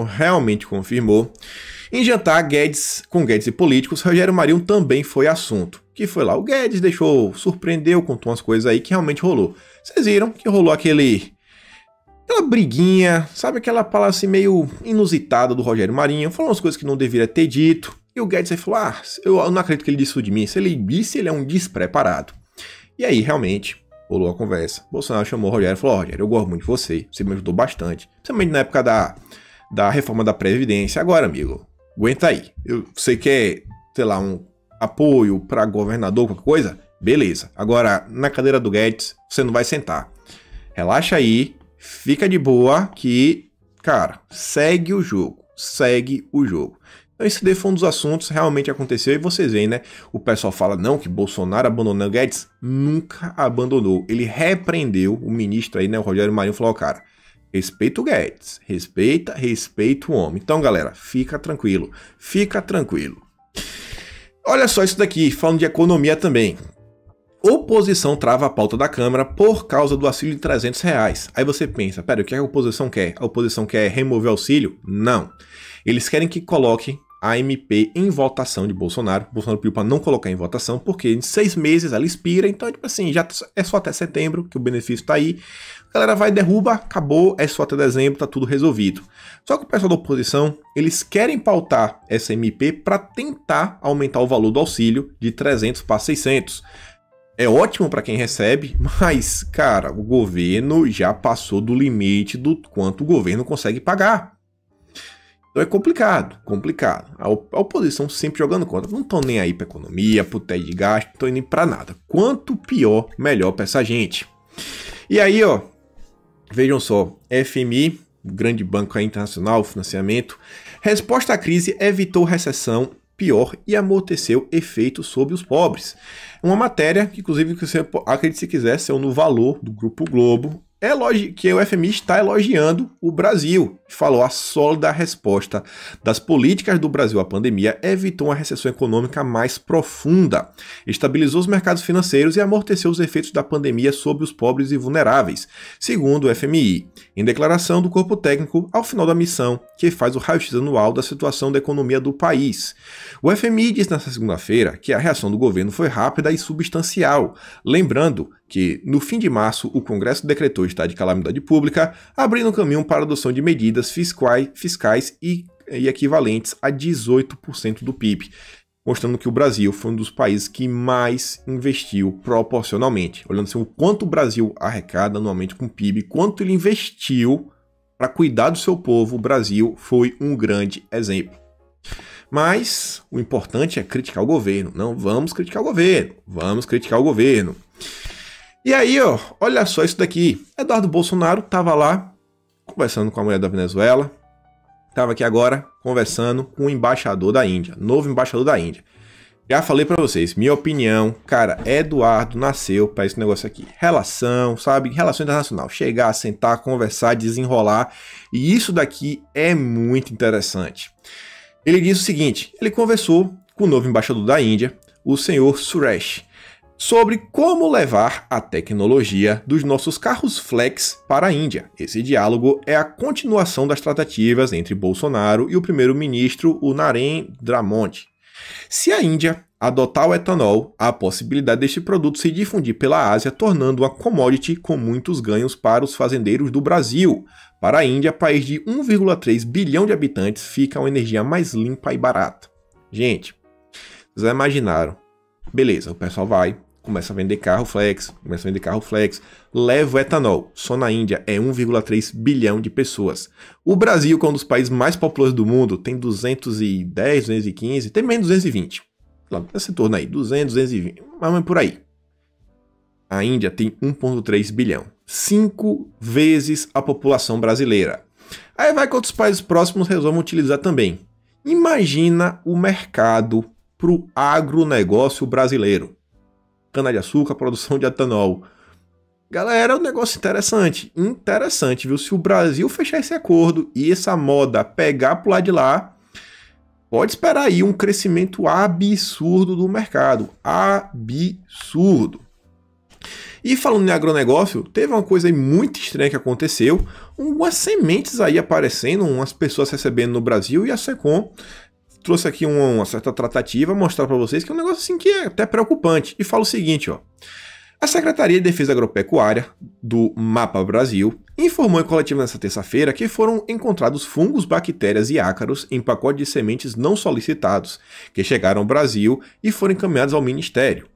realmente confirmou. Em jantar com Guedes e políticos, Rogério Marinho também foi assunto. Que foi lá, o Guedes surpreendeu, contou umas coisas aí que realmente rolou. Vocês viram que rolou aquela briguinha, sabe, aquela palavra assim meio inusitada do Rogério Marinho, falou umas coisas que não deveria ter dito, e o Guedes aí falou, eu não acredito que ele disse isso de mim, se ele disse, ele é um despreparado. E aí, realmente, rolou a conversa. Bolsonaro chamou o Rogério e falou, Rogério, eu gosto muito de você me ajudou bastante, principalmente na época da reforma da Previdência. Agora, amigo, aguenta aí, você quer, sei lá, um apoio para governador, qualquer coisa? Beleza. Agora, na cadeira do Guedes, você não vai sentar. Relaxa aí, fica de boa que, cara, segue o jogo. Então esse daí foi um dos assuntos, realmente aconteceu, e vocês veem, né? O pessoal fala, não, que Bolsonaro abandonou o Guedes. Nunca abandonou. Ele repreendeu o ministro aí, né? O Rogério Marinho falou, cara, respeita o Guedes, respeita o homem. Então, galera, fica tranquilo. Olha só isso daqui, falando de economia também. Oposição trava a pauta da Câmara por causa do auxílio de R$300. Aí você pensa, pera, o que a oposição quer? A oposição quer remover o auxílio? Não. Eles querem que coloque a MP em votação de Bolsonaro. Bolsonaro pediu para não colocar em votação, porque em 6 meses ela expira, então, tipo assim, já é só até setembro que o benefício tá aí. A galera vai, derruba, acabou, é só até dezembro, tá tudo resolvido. Só que o pessoal da oposição, eles querem pautar essa MP para tentar aumentar o valor do auxílio de 300 para 600. É ótimo para quem recebe, mas, cara, o governo já passou do limite do quanto o governo consegue pagar. Então é complicado. A oposição sempre jogando contra. Não estão nem aí para economia, para o teto de gasto, não estão nem para nada. Quanto pior, melhor para essa gente. E aí, ó, vejam só, FMI, grande banco internacional, financiamento, resposta à crise evitou recessão pior e amorteceu efeitos sobre os pobres. Uma matéria que, inclusive, que você acredite se quiser, saiu no Valor do Grupo Globo, que o FMI está elogiando o Brasil. Falou a sólida resposta das políticas do Brasil à pandemia evitou uma recessão econômica mais profunda, estabilizou os mercados financeiros e amorteceu os efeitos da pandemia sobre os pobres e vulneráveis, segundo o FMI, em declaração do corpo técnico ao final da missão, que faz o raio-x anual da situação da economia do país. O FMI disse nesta segunda-feira que a reação do governo foi rápida e substancial, lembrando que, no fim de março, o Congresso decretou estado de calamidade pública, abrindo caminho para a adoção de medidas fiscais e equivalentes a 18% do PIB, mostrando que o Brasil foi um dos países que mais investiu proporcionalmente. Olhando assim, o quanto o Brasil arrecada anualmente com o PIB, quanto ele investiu para cuidar do seu povo, o Brasil foi um grande exemplo. Mas o importante é criticar o governo. Não vamos criticar o governo. E aí, ó, olha só isso daqui. Eduardo Bolsonaro estava lá conversando com a mulher da Venezuela. Estava aqui agora conversando com o embaixador da Índia, novo embaixador da Índia. Já falei para vocês, minha opinião, cara, Eduardo nasceu para esse negócio aqui. Relação, sabe? Relação internacional. Chegar, sentar, conversar, desenrolar. E isso daqui é muito interessante. Ele disse o seguinte, ele conversou com o novo embaixador da Índia, o senhor Suresh, sobre como levar a tecnologia dos nossos carros flex para a Índia. Esse diálogo é a continuação das tratativas entre Bolsonaro e o primeiro-ministro, o Narendra Modi. Se a Índia adotar o etanol, há a possibilidade deste produto se difundir pela Ásia, tornando uma commodity com muitos ganhos para os fazendeiros do Brasil. Para a Índia, país de 1,3 bilhão de habitantes, fica uma energia mais limpa e barata. Gente, vocês já imaginaram? Beleza, o pessoal vai, começa a vender carro flex, leva o etanol. Só na Índia é 1,3 bilhão de pessoas. O Brasil, que é um dos países mais populosos do mundo, tem 210, 215, tem menos 220. Lá nesse torno aí, 200, 220, mas por aí. A Índia tem 1,3 bilhão. 5 vezes a população brasileira. Aí vai que outros países próximos resolvam utilizar também. Imagina o mercado para o agronegócio brasileiro. Cana-de-açúcar, produção de etanol. Galera, é um negócio interessante. Interessante, viu? Se o Brasil fechar esse acordo e essa moda pegar pro lado de lá, pode esperar aí um crescimento absurdo do mercado. Absurdo. E falando em agronegócio, teve uma coisa aí muito estranha que aconteceu. Umas sementes aí aparecendo, umas pessoas recebendo no Brasil e a Secom trouxe aqui uma certa tratativa, mostrar para vocês que é um negócio assim que é até preocupante. E fala o seguinte, ó. A Secretaria de Defesa Agropecuária do MAPA Brasil informou em coletivo nesta terça-feira que foram encontrados fungos, bactérias e ácaros em pacotes de sementes não solicitados, que chegaram ao Brasil e foram encaminhados ao Ministério.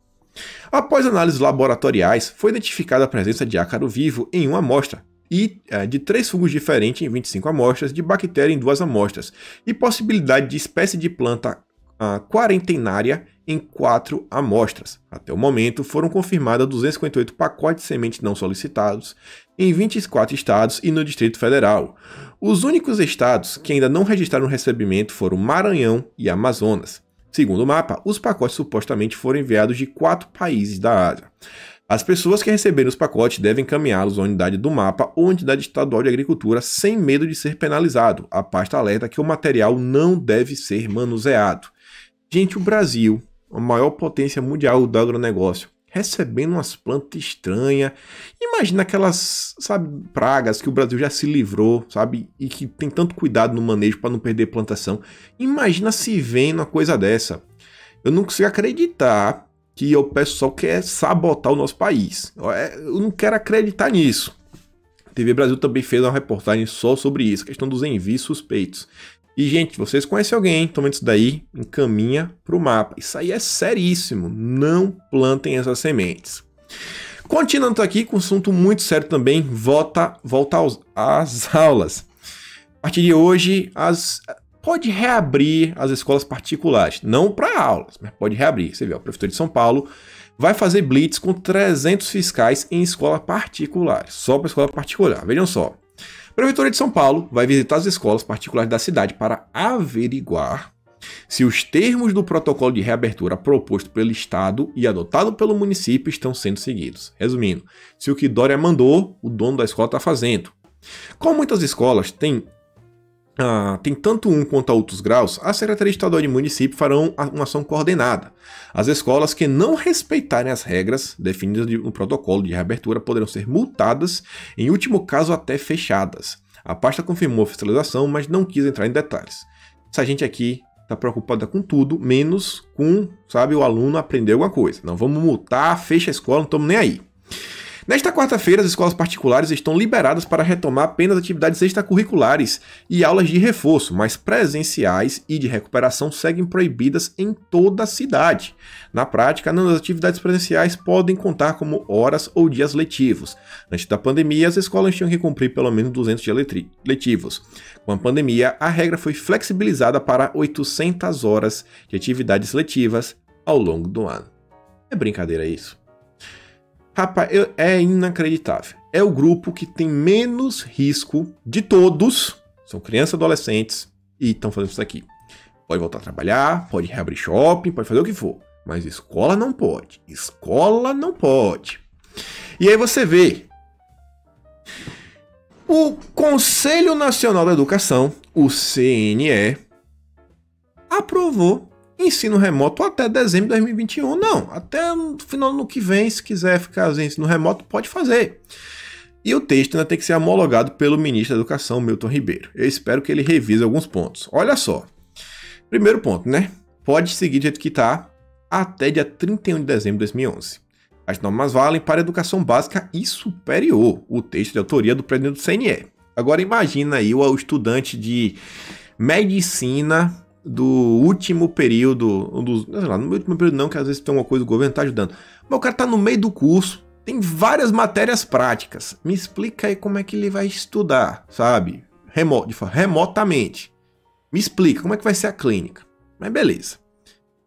Após análises laboratoriais, foi identificada a presença de ácaro vivo em uma amostra, e de 3 fungos diferentes em 25 amostras, de bactéria em 2 amostras, e possibilidade de espécie de planta quarentenária em 4 amostras. Até o momento, foram confirmadas 258 pacotes de sementes não solicitados em 24 estados e no Distrito Federal. Os únicos estados que ainda não registraram o recebimento foram Maranhão e Amazonas. Segundo o mapa, os pacotes supostamente foram enviados de 4 países da Ásia. As pessoas que receberem os pacotes devem encaminhá-los à unidade do mapa ou unidade estadual de agricultura sem medo de ser penalizado. A pasta alerta que o material não deve ser manuseado. Gente, o Brasil, a maior potência mundial do agronegócio, recebendo umas plantas estranhas. Imagina aquelas, sabe, pragas que o Brasil já se livrou, sabe? E que tem tanto cuidado no manejo para não perder plantação. Imagina se vem uma coisa dessa. Eu não consigo acreditar que o pessoal quer sabotar o nosso país. Eu não quero acreditar nisso. A TV Brasil também fez uma reportagem só sobre isso, questão dos envios suspeitos. E, gente, vocês conhecem alguém tomando isso daí? Encaminha para o mapa. Isso aí é seríssimo. Não plantem essas sementes. Continuando aqui com um assunto muito sério também, volta às aulas. A partir de hoje, pode reabrir as escolas particulares. Não para aulas, mas pode reabrir. Você vê, a Prefeitura de São Paulo vai fazer blitz com 300 fiscais em escola particular. Só para escola particular. Vejam só. A Prefeitura de São Paulo vai visitar as escolas particulares da cidade para averiguar se os termos do protocolo de reabertura proposto pelo Estado e adotado pelo município estão sendo seguidos. Resumindo, se o que Dória mandou, o dono da escola está fazendo. Como muitas escolas têm tanto um quanto a outros graus, a Secretaria Estadual de Município farão uma ação coordenada. As escolas que não respeitarem as regras definidas no protocolo de reabertura poderão ser multadas, em último caso até fechadas. A pasta confirmou a fiscalização, mas não quis entrar em detalhes. Essa gente aqui está preocupada com tudo, menos com, sabe, o aluno aprender alguma coisa. Não, vamos multar, fecha a escola, não estamos nem aí. Nesta quarta-feira, as escolas particulares estão liberadas para retomar apenas atividades extracurriculares e aulas de reforço, mas presenciais e de recuperação seguem proibidas em toda a cidade. Na prática, as atividades presenciais podem contar como horas ou dias letivos. Antes da pandemia, as escolas tinham que cumprir pelo menos 200 dias letivos. Com a pandemia, a regra foi flexibilizada para 800 horas de atividades letivas ao longo do ano. É brincadeira isso? Rapaz, é inacreditável. É o grupo que tem menos risco de todos. São crianças e adolescentes e estão fazendo isso aqui. Pode voltar a trabalhar, pode reabrir shopping, pode fazer o que for. Mas escola não pode. Escola não pode. E aí você vê. O Conselho Nacional da Educação, o CNE, aprovou ensino remoto até dezembro de 2021. Não, até o final do ano que vem, se quiser ficar fazendo ensino remoto, pode fazer. E o texto ainda tem que ser homologado pelo ministro da Educação, Milton Ribeiro. Eu espero que ele revise alguns pontos. Olha só. Primeiro ponto, né? Pode seguir do jeito que está até dia 31 de dezembro de 2011. As normas valem para a educação básica e superior. O texto de autoria do presidente do CNE. Agora imagina aí o estudante de medicina do último período, não sei lá, no último período não, que às vezes tem uma coisa, o governo tá ajudando. Mas o cara tá no meio do curso, tem várias matérias práticas. Me explica aí como é que ele vai estudar, sabe? Remotamente. Me explica como é que vai ser a clínica. Mas beleza.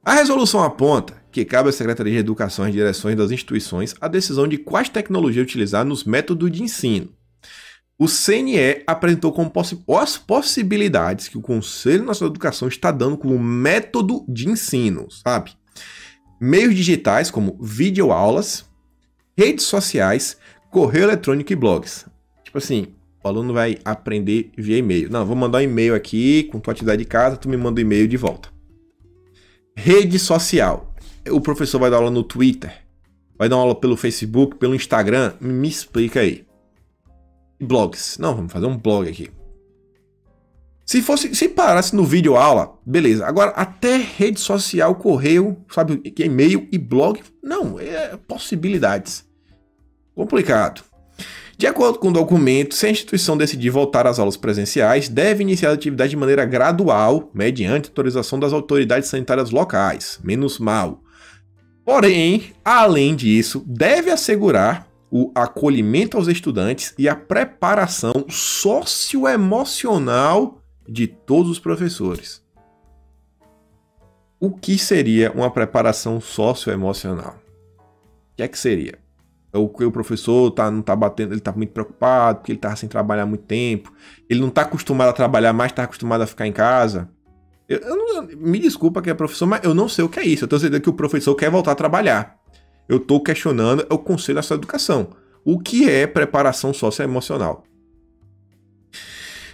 A resolução aponta que cabe à Secretaria de Educação e às direções das instituições a decisão de quais tecnologias utilizar nos métodos de ensino. O CNE apresentou como as possibilidades que o Conselho Nacional de Educação está dando como método de ensino, sabe? Meios digitais como videoaulas, redes sociais, correio eletrônico e blogs. Tipo assim, o aluno vai aprender via e-mail. Não, vou mandar um e-mail aqui com tua atividade de casa, tu me manda um e-mail de volta. Rede social. O professor vai dar aula no Twitter, vai dar aula pelo Facebook, pelo Instagram. Me explica aí. Blogs. Não, vamos fazer um blog aqui. Se parasse no vídeo aula, beleza. Agora, até rede social, correio, sabe, e-mail e blog, não, é possibilidades. Complicado. De acordo com o documento, se a instituição decidir voltar às aulas presenciais, deve iniciar a atividade de maneira gradual, mediante autorização das autoridades sanitárias locais, menos mal. Porém, além disso, deve assegurar o acolhimento aos estudantes e a preparação socioemocional de todos os professores. O que seria uma preparação socioemocional? O que é que seria? O professor não tá batendo, ele tá muito preocupado, porque ele tá sem trabalhar há muito tempo, ele não tá acostumado a trabalhar mais, tá acostumado a ficar em casa. Me desculpa que é professor, mas eu não sei o que é isso. Eu tô dizendo que o professor quer voltar a trabalhar. Eu tô questionando o conselho dessa educação. O que é preparação socioemocional?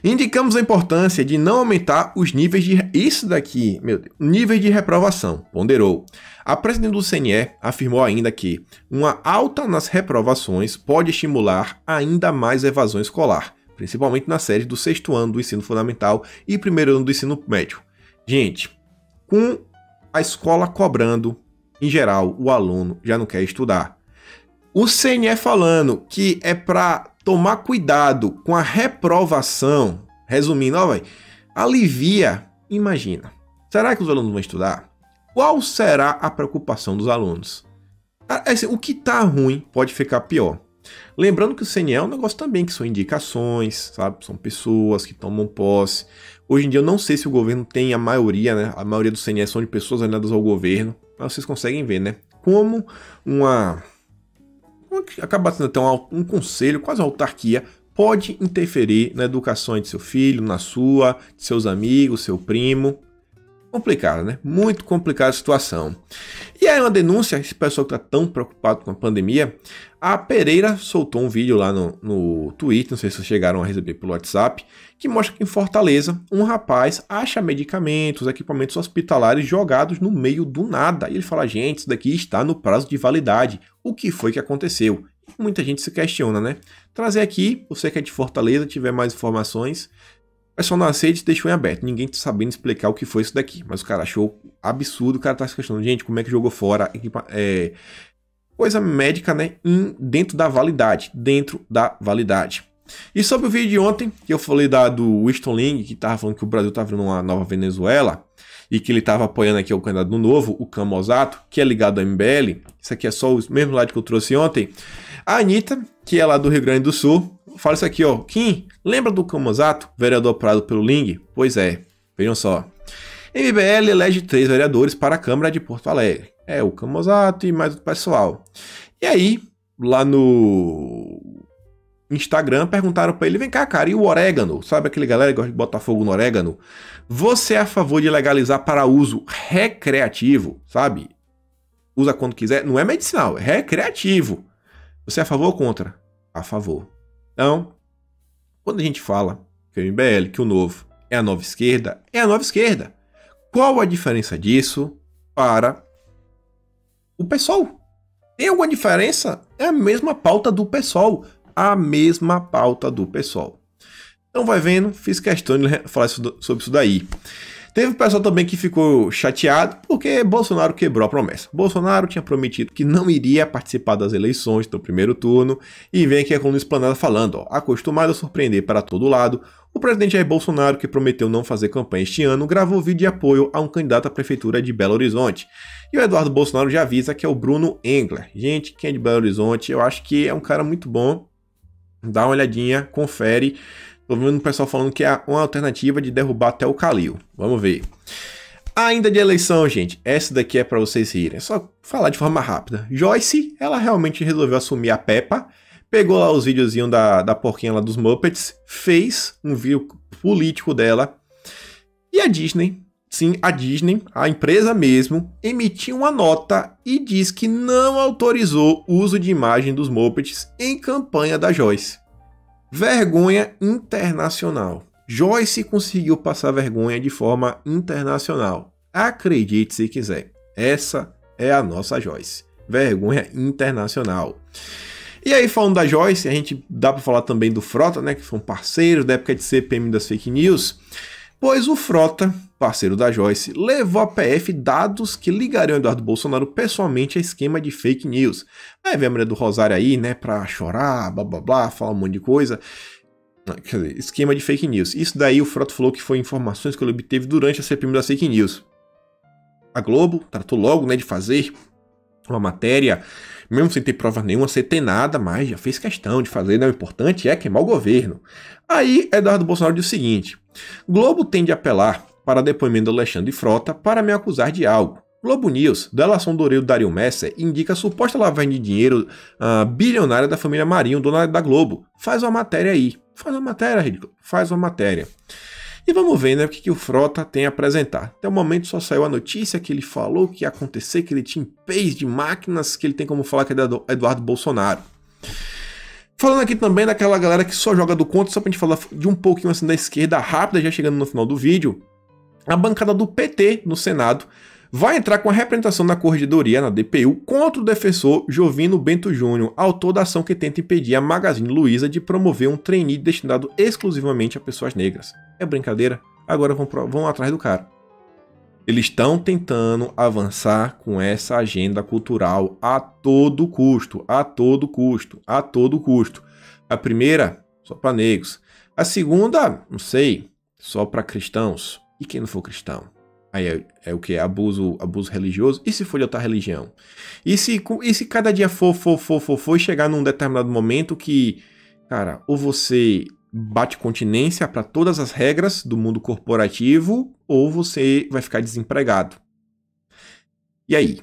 Indicamos a importância de não aumentar os níveis de... Isso daqui, meu Deus, níveis de reprovação, ponderou. A presidente do CNE afirmou ainda que uma alta nas reprovações pode estimular ainda mais evasão escolar, principalmente na série do 6º ano do ensino fundamental e 1º ano do ensino médio. Gente, com a escola cobrando, em geral, o aluno já não quer estudar. O CNE falando que é para tomar cuidado com a reprovação, resumindo, alivia, imagina. Será que os alunos vão estudar? Qual será a preocupação dos alunos? Assim, o que tá ruim pode ficar pior. Lembrando que o CNE é um negócio também que são indicações, sabe? São pessoas que tomam posse. Hoje em dia eu não sei se o governo tem a maioria, né? A maioria do CNE são de pessoas alinhadas ao governo. Mas vocês conseguem ver, né? Como acaba sendo até um conselho, quase uma autarquia, pode interferir na educação de seu filho, na sua, de seus amigos, seu primo. Complicado, né? Muito complicada a situação. E aí uma denúncia, esse pessoal que está tão preocupado com a pandemia, a Pereira soltou um vídeo lá no Twitter, não sei se vocês chegaram a receber pelo WhatsApp, que mostra que em Fortaleza, um rapaz acha medicamentos, equipamentos hospitalares jogados no meio do nada. E ele fala, gente, isso daqui está no prazo de validade. O que foi que aconteceu? Muita gente se questiona, né? Trazer aqui, você que é de Fortaleza, tiver mais informações, o pessoal na rede deixou em aberto, ninguém tá sabendo explicar o que foi isso daqui, mas o cara achou absurdo, o cara tá se questionando, gente, como é que jogou fora coisa médica, né, dentro da validade, E sobre o vídeo de ontem, que eu falei do Winston Ling, que tava falando que o Brasil tava vendo uma nova Venezuela, e que ele tava apoiando aqui o candidato do Novo, o Camozzato, que é ligado ao MBL, isso aqui é só o mesmo lado que eu trouxe ontem, a Anitta, que é lá do Rio Grande do Sul, fala isso aqui, ó. Kim, lembra do Camozzato, vereador apoiado pelo Ling? Pois é, vejam só. MBL elege 3 vereadores para a Câmara de Porto Alegre. É, o Camozzato e mais o pessoal. E aí, lá no Instagram, perguntaram para ele, vem cá, cara, e o orégano? Sabe aquele galera que gosta de botar fogo no orégano? Você é a favor de legalizar para uso recreativo, sabe? Usa quando quiser, não é medicinal, é recreativo. Você é a favor ou contra? A favor. Então, quando a gente fala que o MBL, que o Novo é a nova esquerda, é a nova esquerda. Qual a diferença disso para o PSOL? Tem alguma diferença? É a mesma pauta do PSOL. A mesma pauta do PSOL. Então vai vendo, fiz questão de falar sobre isso daí. Teve um pessoal também que ficou chateado porque Bolsonaro quebrou a promessa. Bolsonaro tinha prometido que não iria participar das eleições do primeiro turno e vem aqui a coluna explanada falando, ó, acostumado a surpreender para todo lado, o presidente Jair Bolsonaro, que prometeu não fazer campanha este ano, gravou vídeo de apoio a um candidato à prefeitura de Belo Horizonte. E o Eduardo Bolsonaro já avisa que é o Bruno Engler. Gente, quem é de Belo Horizonte, eu acho que é um cara muito bom. Dá uma olhadinha, confere. Tô vendo o pessoal falando que é uma alternativa de derrubar até o Calil. Vamos ver. Ainda de eleição, gente. Essa daqui é para vocês rirem. É só falar de forma rápida. Joyce, ela realmente resolveu assumir a Peppa. Pegou lá os videozinhos da porquinha lá dos Muppets. Fez um vídeo político dela. E a Disney, sim, a Disney, a empresa mesmo, emitiu uma nota e diz que não autorizou o uso de imagem dos Muppets em campanha da Joyce. Vergonha internacional. Joyce conseguiu passar vergonha de forma internacional. Acredite se quiser. Essa é a nossa Joyce. Vergonha internacional. E aí, falando da Joyce, a gente dá para falar também do Frota, né? Que são parceiros da época de CPM das fake news. pois o Frota, parceiro da Joyce, levou à PF dados que ligariam Eduardo Bolsonaro pessoalmente a esquema de fake news. Aí vem a mulher do Rosário aí, né, pra chorar, blá blá blá, falar um monte de coisa. Quer dizer, esquema de fake news. Isso daí o Frota falou que foi informações que ele obteve durante a CPI das fake news. A Globo tratou logo, né, de fazer uma matéria, mesmo sem ter prova nenhuma, sem ter nada, mas já fez questão de fazer, né? O importante é queimar o governo. Aí Eduardo Bolsonaro diz o seguinte: Globo tende a apelar para depoimento do Alexandre Frota para me acusar de algo. Globo News, delação do Dario Messer, indica a suposta lavagem de dinheiro bilionária da família Marinho, dona da Globo. Faz uma matéria aí. Faz uma matéria, ridículo. Faz uma matéria. E vamos ver, né, o que o Frota tem a apresentar. Até o momento só saiu a notícia que ele falou que ia acontecer, que ele tinha IPs de máquinas, que ele tem como falar que é do Eduardo Bolsonaro. Falando aqui também daquela galera que só joga do contra, só pra gente falar de um pouquinho assim da esquerda rápida, já chegando no final do vídeo. A bancada do PT no Senado vai entrar com a representação na corregedoria, na DPU, contra o defensor Jovino Bento Júnior, autor da ação que tenta impedir a Magazine Luiza de promover um trainee destinado exclusivamente a pessoas negras. É brincadeira? Agora vão atrás do cara. Eles estão tentando avançar com essa agenda cultural a todo custo, a todo custo, a todo custo. A primeira, só para negros. A segunda, não sei, só para cristãos. E quem não for cristão? Aí é o que? Abuso religioso? E se for de outra religião? E se cada dia for e chegar num determinado momento que, cara, ou você bate continência para todas as regras do mundo corporativo, ou você vai ficar desempregado. E aí?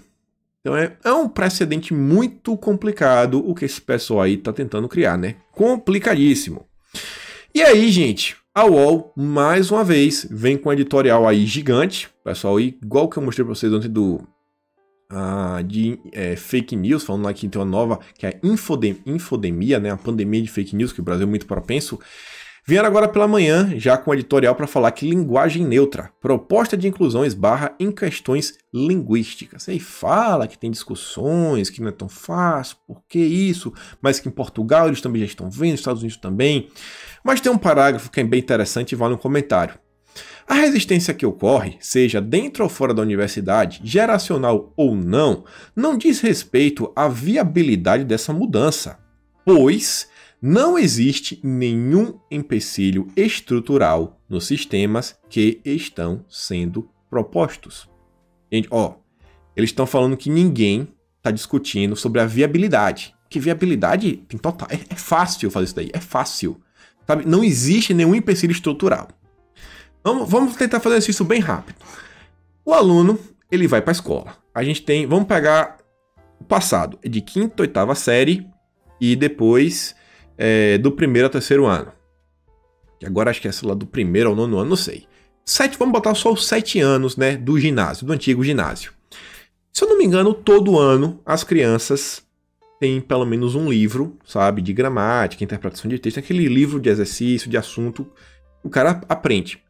Então é um precedente muito complicado o que esse pessoal aí tá tentando criar, né? Complicadíssimo. E aí, gente, a UOL, mais uma vez, vem com um editorial aí gigante. Pessoal, aí, igual que eu mostrei para vocês ontem de fake news, falando lá que tem uma nova, que é a infodemia, né? A pandemia de fake news, que o Brasil é muito propenso. Vieram agora pela manhã, já com um editorial para falar que linguagem neutra, proposta de inclusão esbarra em questões linguísticas. Aí fala que tem discussões, que não é tão fácil, por que isso? Mas que em Portugal eles também já estão vendo, nos Estados Unidos também. Mas tem um parágrafo que é bem interessante e vale um comentário. A resistência que ocorre, seja dentro ou fora da universidade, geracional ou não diz respeito à viabilidade dessa mudança, pois não existe nenhum empecilho estrutural nos sistemas que estão sendo propostos. Gente, eles estão falando que ninguém está discutindo sobre a viabilidade. Que viabilidade tem total. É fácil fazer isso daí, é fácil. Sabe? Não existe nenhum empecilho estrutural. Vamos tentar fazer isso bem rápido. O aluno, ele vai para a escola. Vamos pegar o passado, de 5ª, 8ª série e depois do 1º ao 3º ano. E agora acho que é lá do 1º ao 9º ano, não sei. Vamos botar só os 7 anos, né, do ginásio, do antigo ginásio. Se eu não me engano, todo ano as crianças têm pelo menos um livro, sabe, de gramática, interpretação de texto, aquele livro de exercício, de assunto, o cara aprende.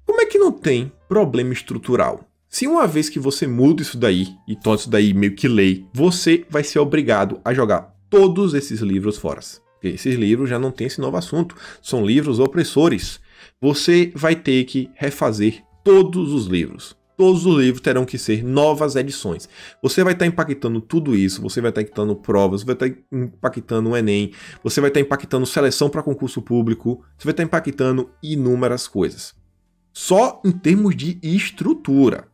Como é que não tem problema estrutural? Se uma vez que você muda isso daí, e torna isso daí meio que lei, você vai ser obrigado a jogar todos esses livros fora. Porque esses livros já não tem esse novo assunto, são livros opressores. Você vai ter que refazer todos os livros. Todos os livros terão que ser novas edições. Você vai estar impactando tudo isso, você vai estar impactando provas, você vai estar impactando o Enem, você vai estar impactando seleção para concurso público, você vai estar impactando inúmeras coisas. Só em termos de estrutura.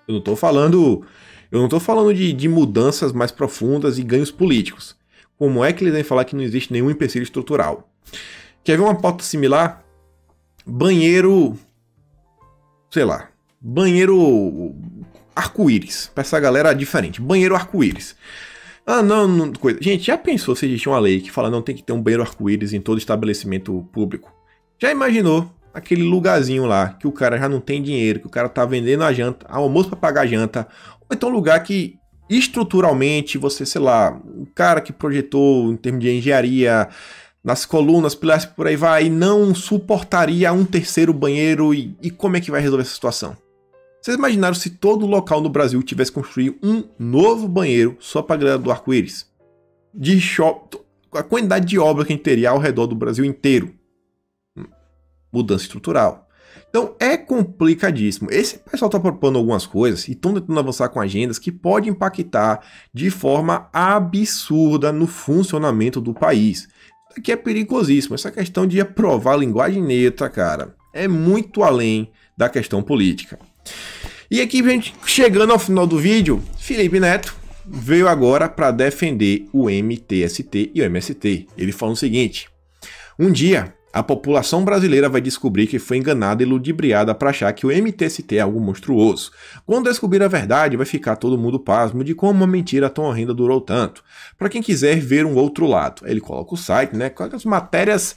Eu não estou falando de mudanças mais profundas e ganhos políticos. Como é que eles vêm falar que não existe nenhum empecilho estrutural? Quer ver uma pauta similar? Banheiro arco-íris. Para essa galera diferente. Banheiro arco-íris. Não, coisa. Gente, já pensou se existe uma lei que fala não tem que ter um banheiro arco-íris em todo estabelecimento público? Já imaginou aquele lugarzinho lá que o cara já não tem dinheiro, que o cara tá vendendo a janta, almoço para pagar a janta, ou então um lugar que estruturalmente você, sei lá, um cara que projetou em termos de engenharia nas colunas, pilares, por aí vai, não suportaria um terceiro banheiro e como é que vai resolver essa situação? Vocês imaginaram se todo local no Brasil tivesse construído um novo banheiro só para a galera do arco-íris? A quantidade de obra que a gente teria ao redor do Brasil inteiro. Mudança estrutural. Então é complicadíssimo. Esse pessoal está propondo algumas coisas e estão tentando avançar com agendas que podem impactar de forma absurda no funcionamento do país. Isso aqui é perigosíssimo. Essa questão de aprovar a linguagem neutra, cara, é muito além da questão política. E aqui, gente, chegando ao final do vídeo, Felipe Neto veio agora para defender o MTST e o MST. Ele falou o seguinte: um dia a população brasileira vai descobrir que foi enganada e ludibriada para achar que o MTST é algo monstruoso. Quando descobrir a verdade, vai ficar todo mundo pasmo de como uma mentira tão horrenda durou tanto. Para quem quiser ver um outro lado, ele coloca o site, né, com as matérias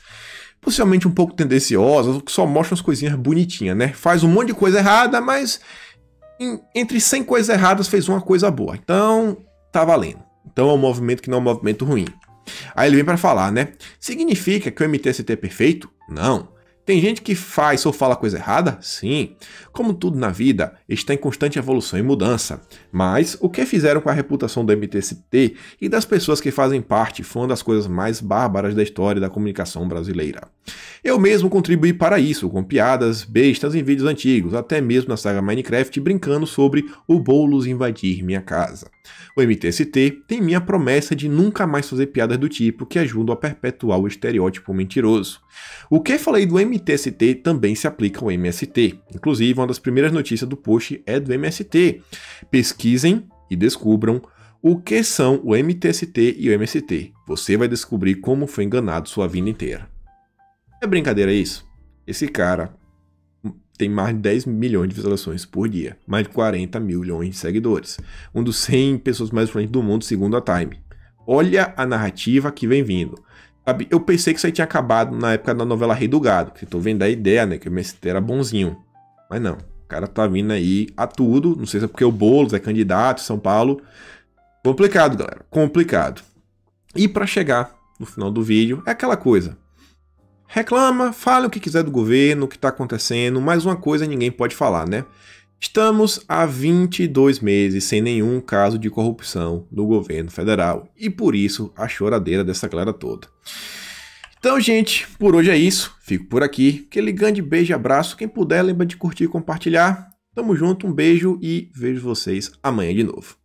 possivelmente um pouco tendenciosas, que só mostram as coisinhas bonitinhas, né? Faz um monte de coisa errada, mas entre 100 coisas erradas fez uma coisa boa. Então, tá valendo. Então é um movimento que não é um movimento ruim. Aí ele vem para falar, né? Significa que o MTST é perfeito? Não. Tem gente que faz ou fala coisa errada? Sim. Como tudo na vida, está em constante evolução e mudança. Mas o que fizeram com a reputação do MTST e das pessoas que fazem parte foi uma das coisas mais bárbaras da história da comunicação brasileira. Eu mesmo contribuí para isso, com piadas, bestas em vídeos antigos, até mesmo na saga Minecraft, brincando sobre o Boulos invadir minha casa. O MTST tem minha promessa de nunca mais fazer piadas do tipo que ajudam a perpetuar o estereótipo mentiroso. O que falei do MTST também se aplica ao MST. Inclusive, uma das primeiras notícias do post é do MST. Pesquisem e descubram o que são o MTST e o MST. Você vai descobrir como foi enganado sua vida inteira. É brincadeira isso? Esse cara tem mais de 10 milhões de visualizações por dia, mais de 40 milhões de seguidores, um dos 100 pessoas mais influentes do mundo segundo a Time. Olha a narrativa que vem vindo. Sabe, eu pensei que isso aí tinha acabado na época da novela Rei do Gado, que tô vendo a ideia, né, que o MST era bonzinho, mas não, o cara tá vindo aí a tudo, não sei se é porque o Boulos é candidato em São Paulo. Complicado, galera, complicado. E para chegar no final do vídeo, é aquela coisa. Reclama, fala o que quiser do governo, o que está acontecendo, mas uma coisa ninguém pode falar, né? Estamos há 22 meses sem nenhum caso de corrupção no governo federal e por isso a choradeira dessa galera toda. Então, gente, por hoje é isso. Fico por aqui. Aquele grande beijo e abraço. Quem puder, lembra de curtir e compartilhar. Tamo junto, um beijo e vejo vocês amanhã de novo.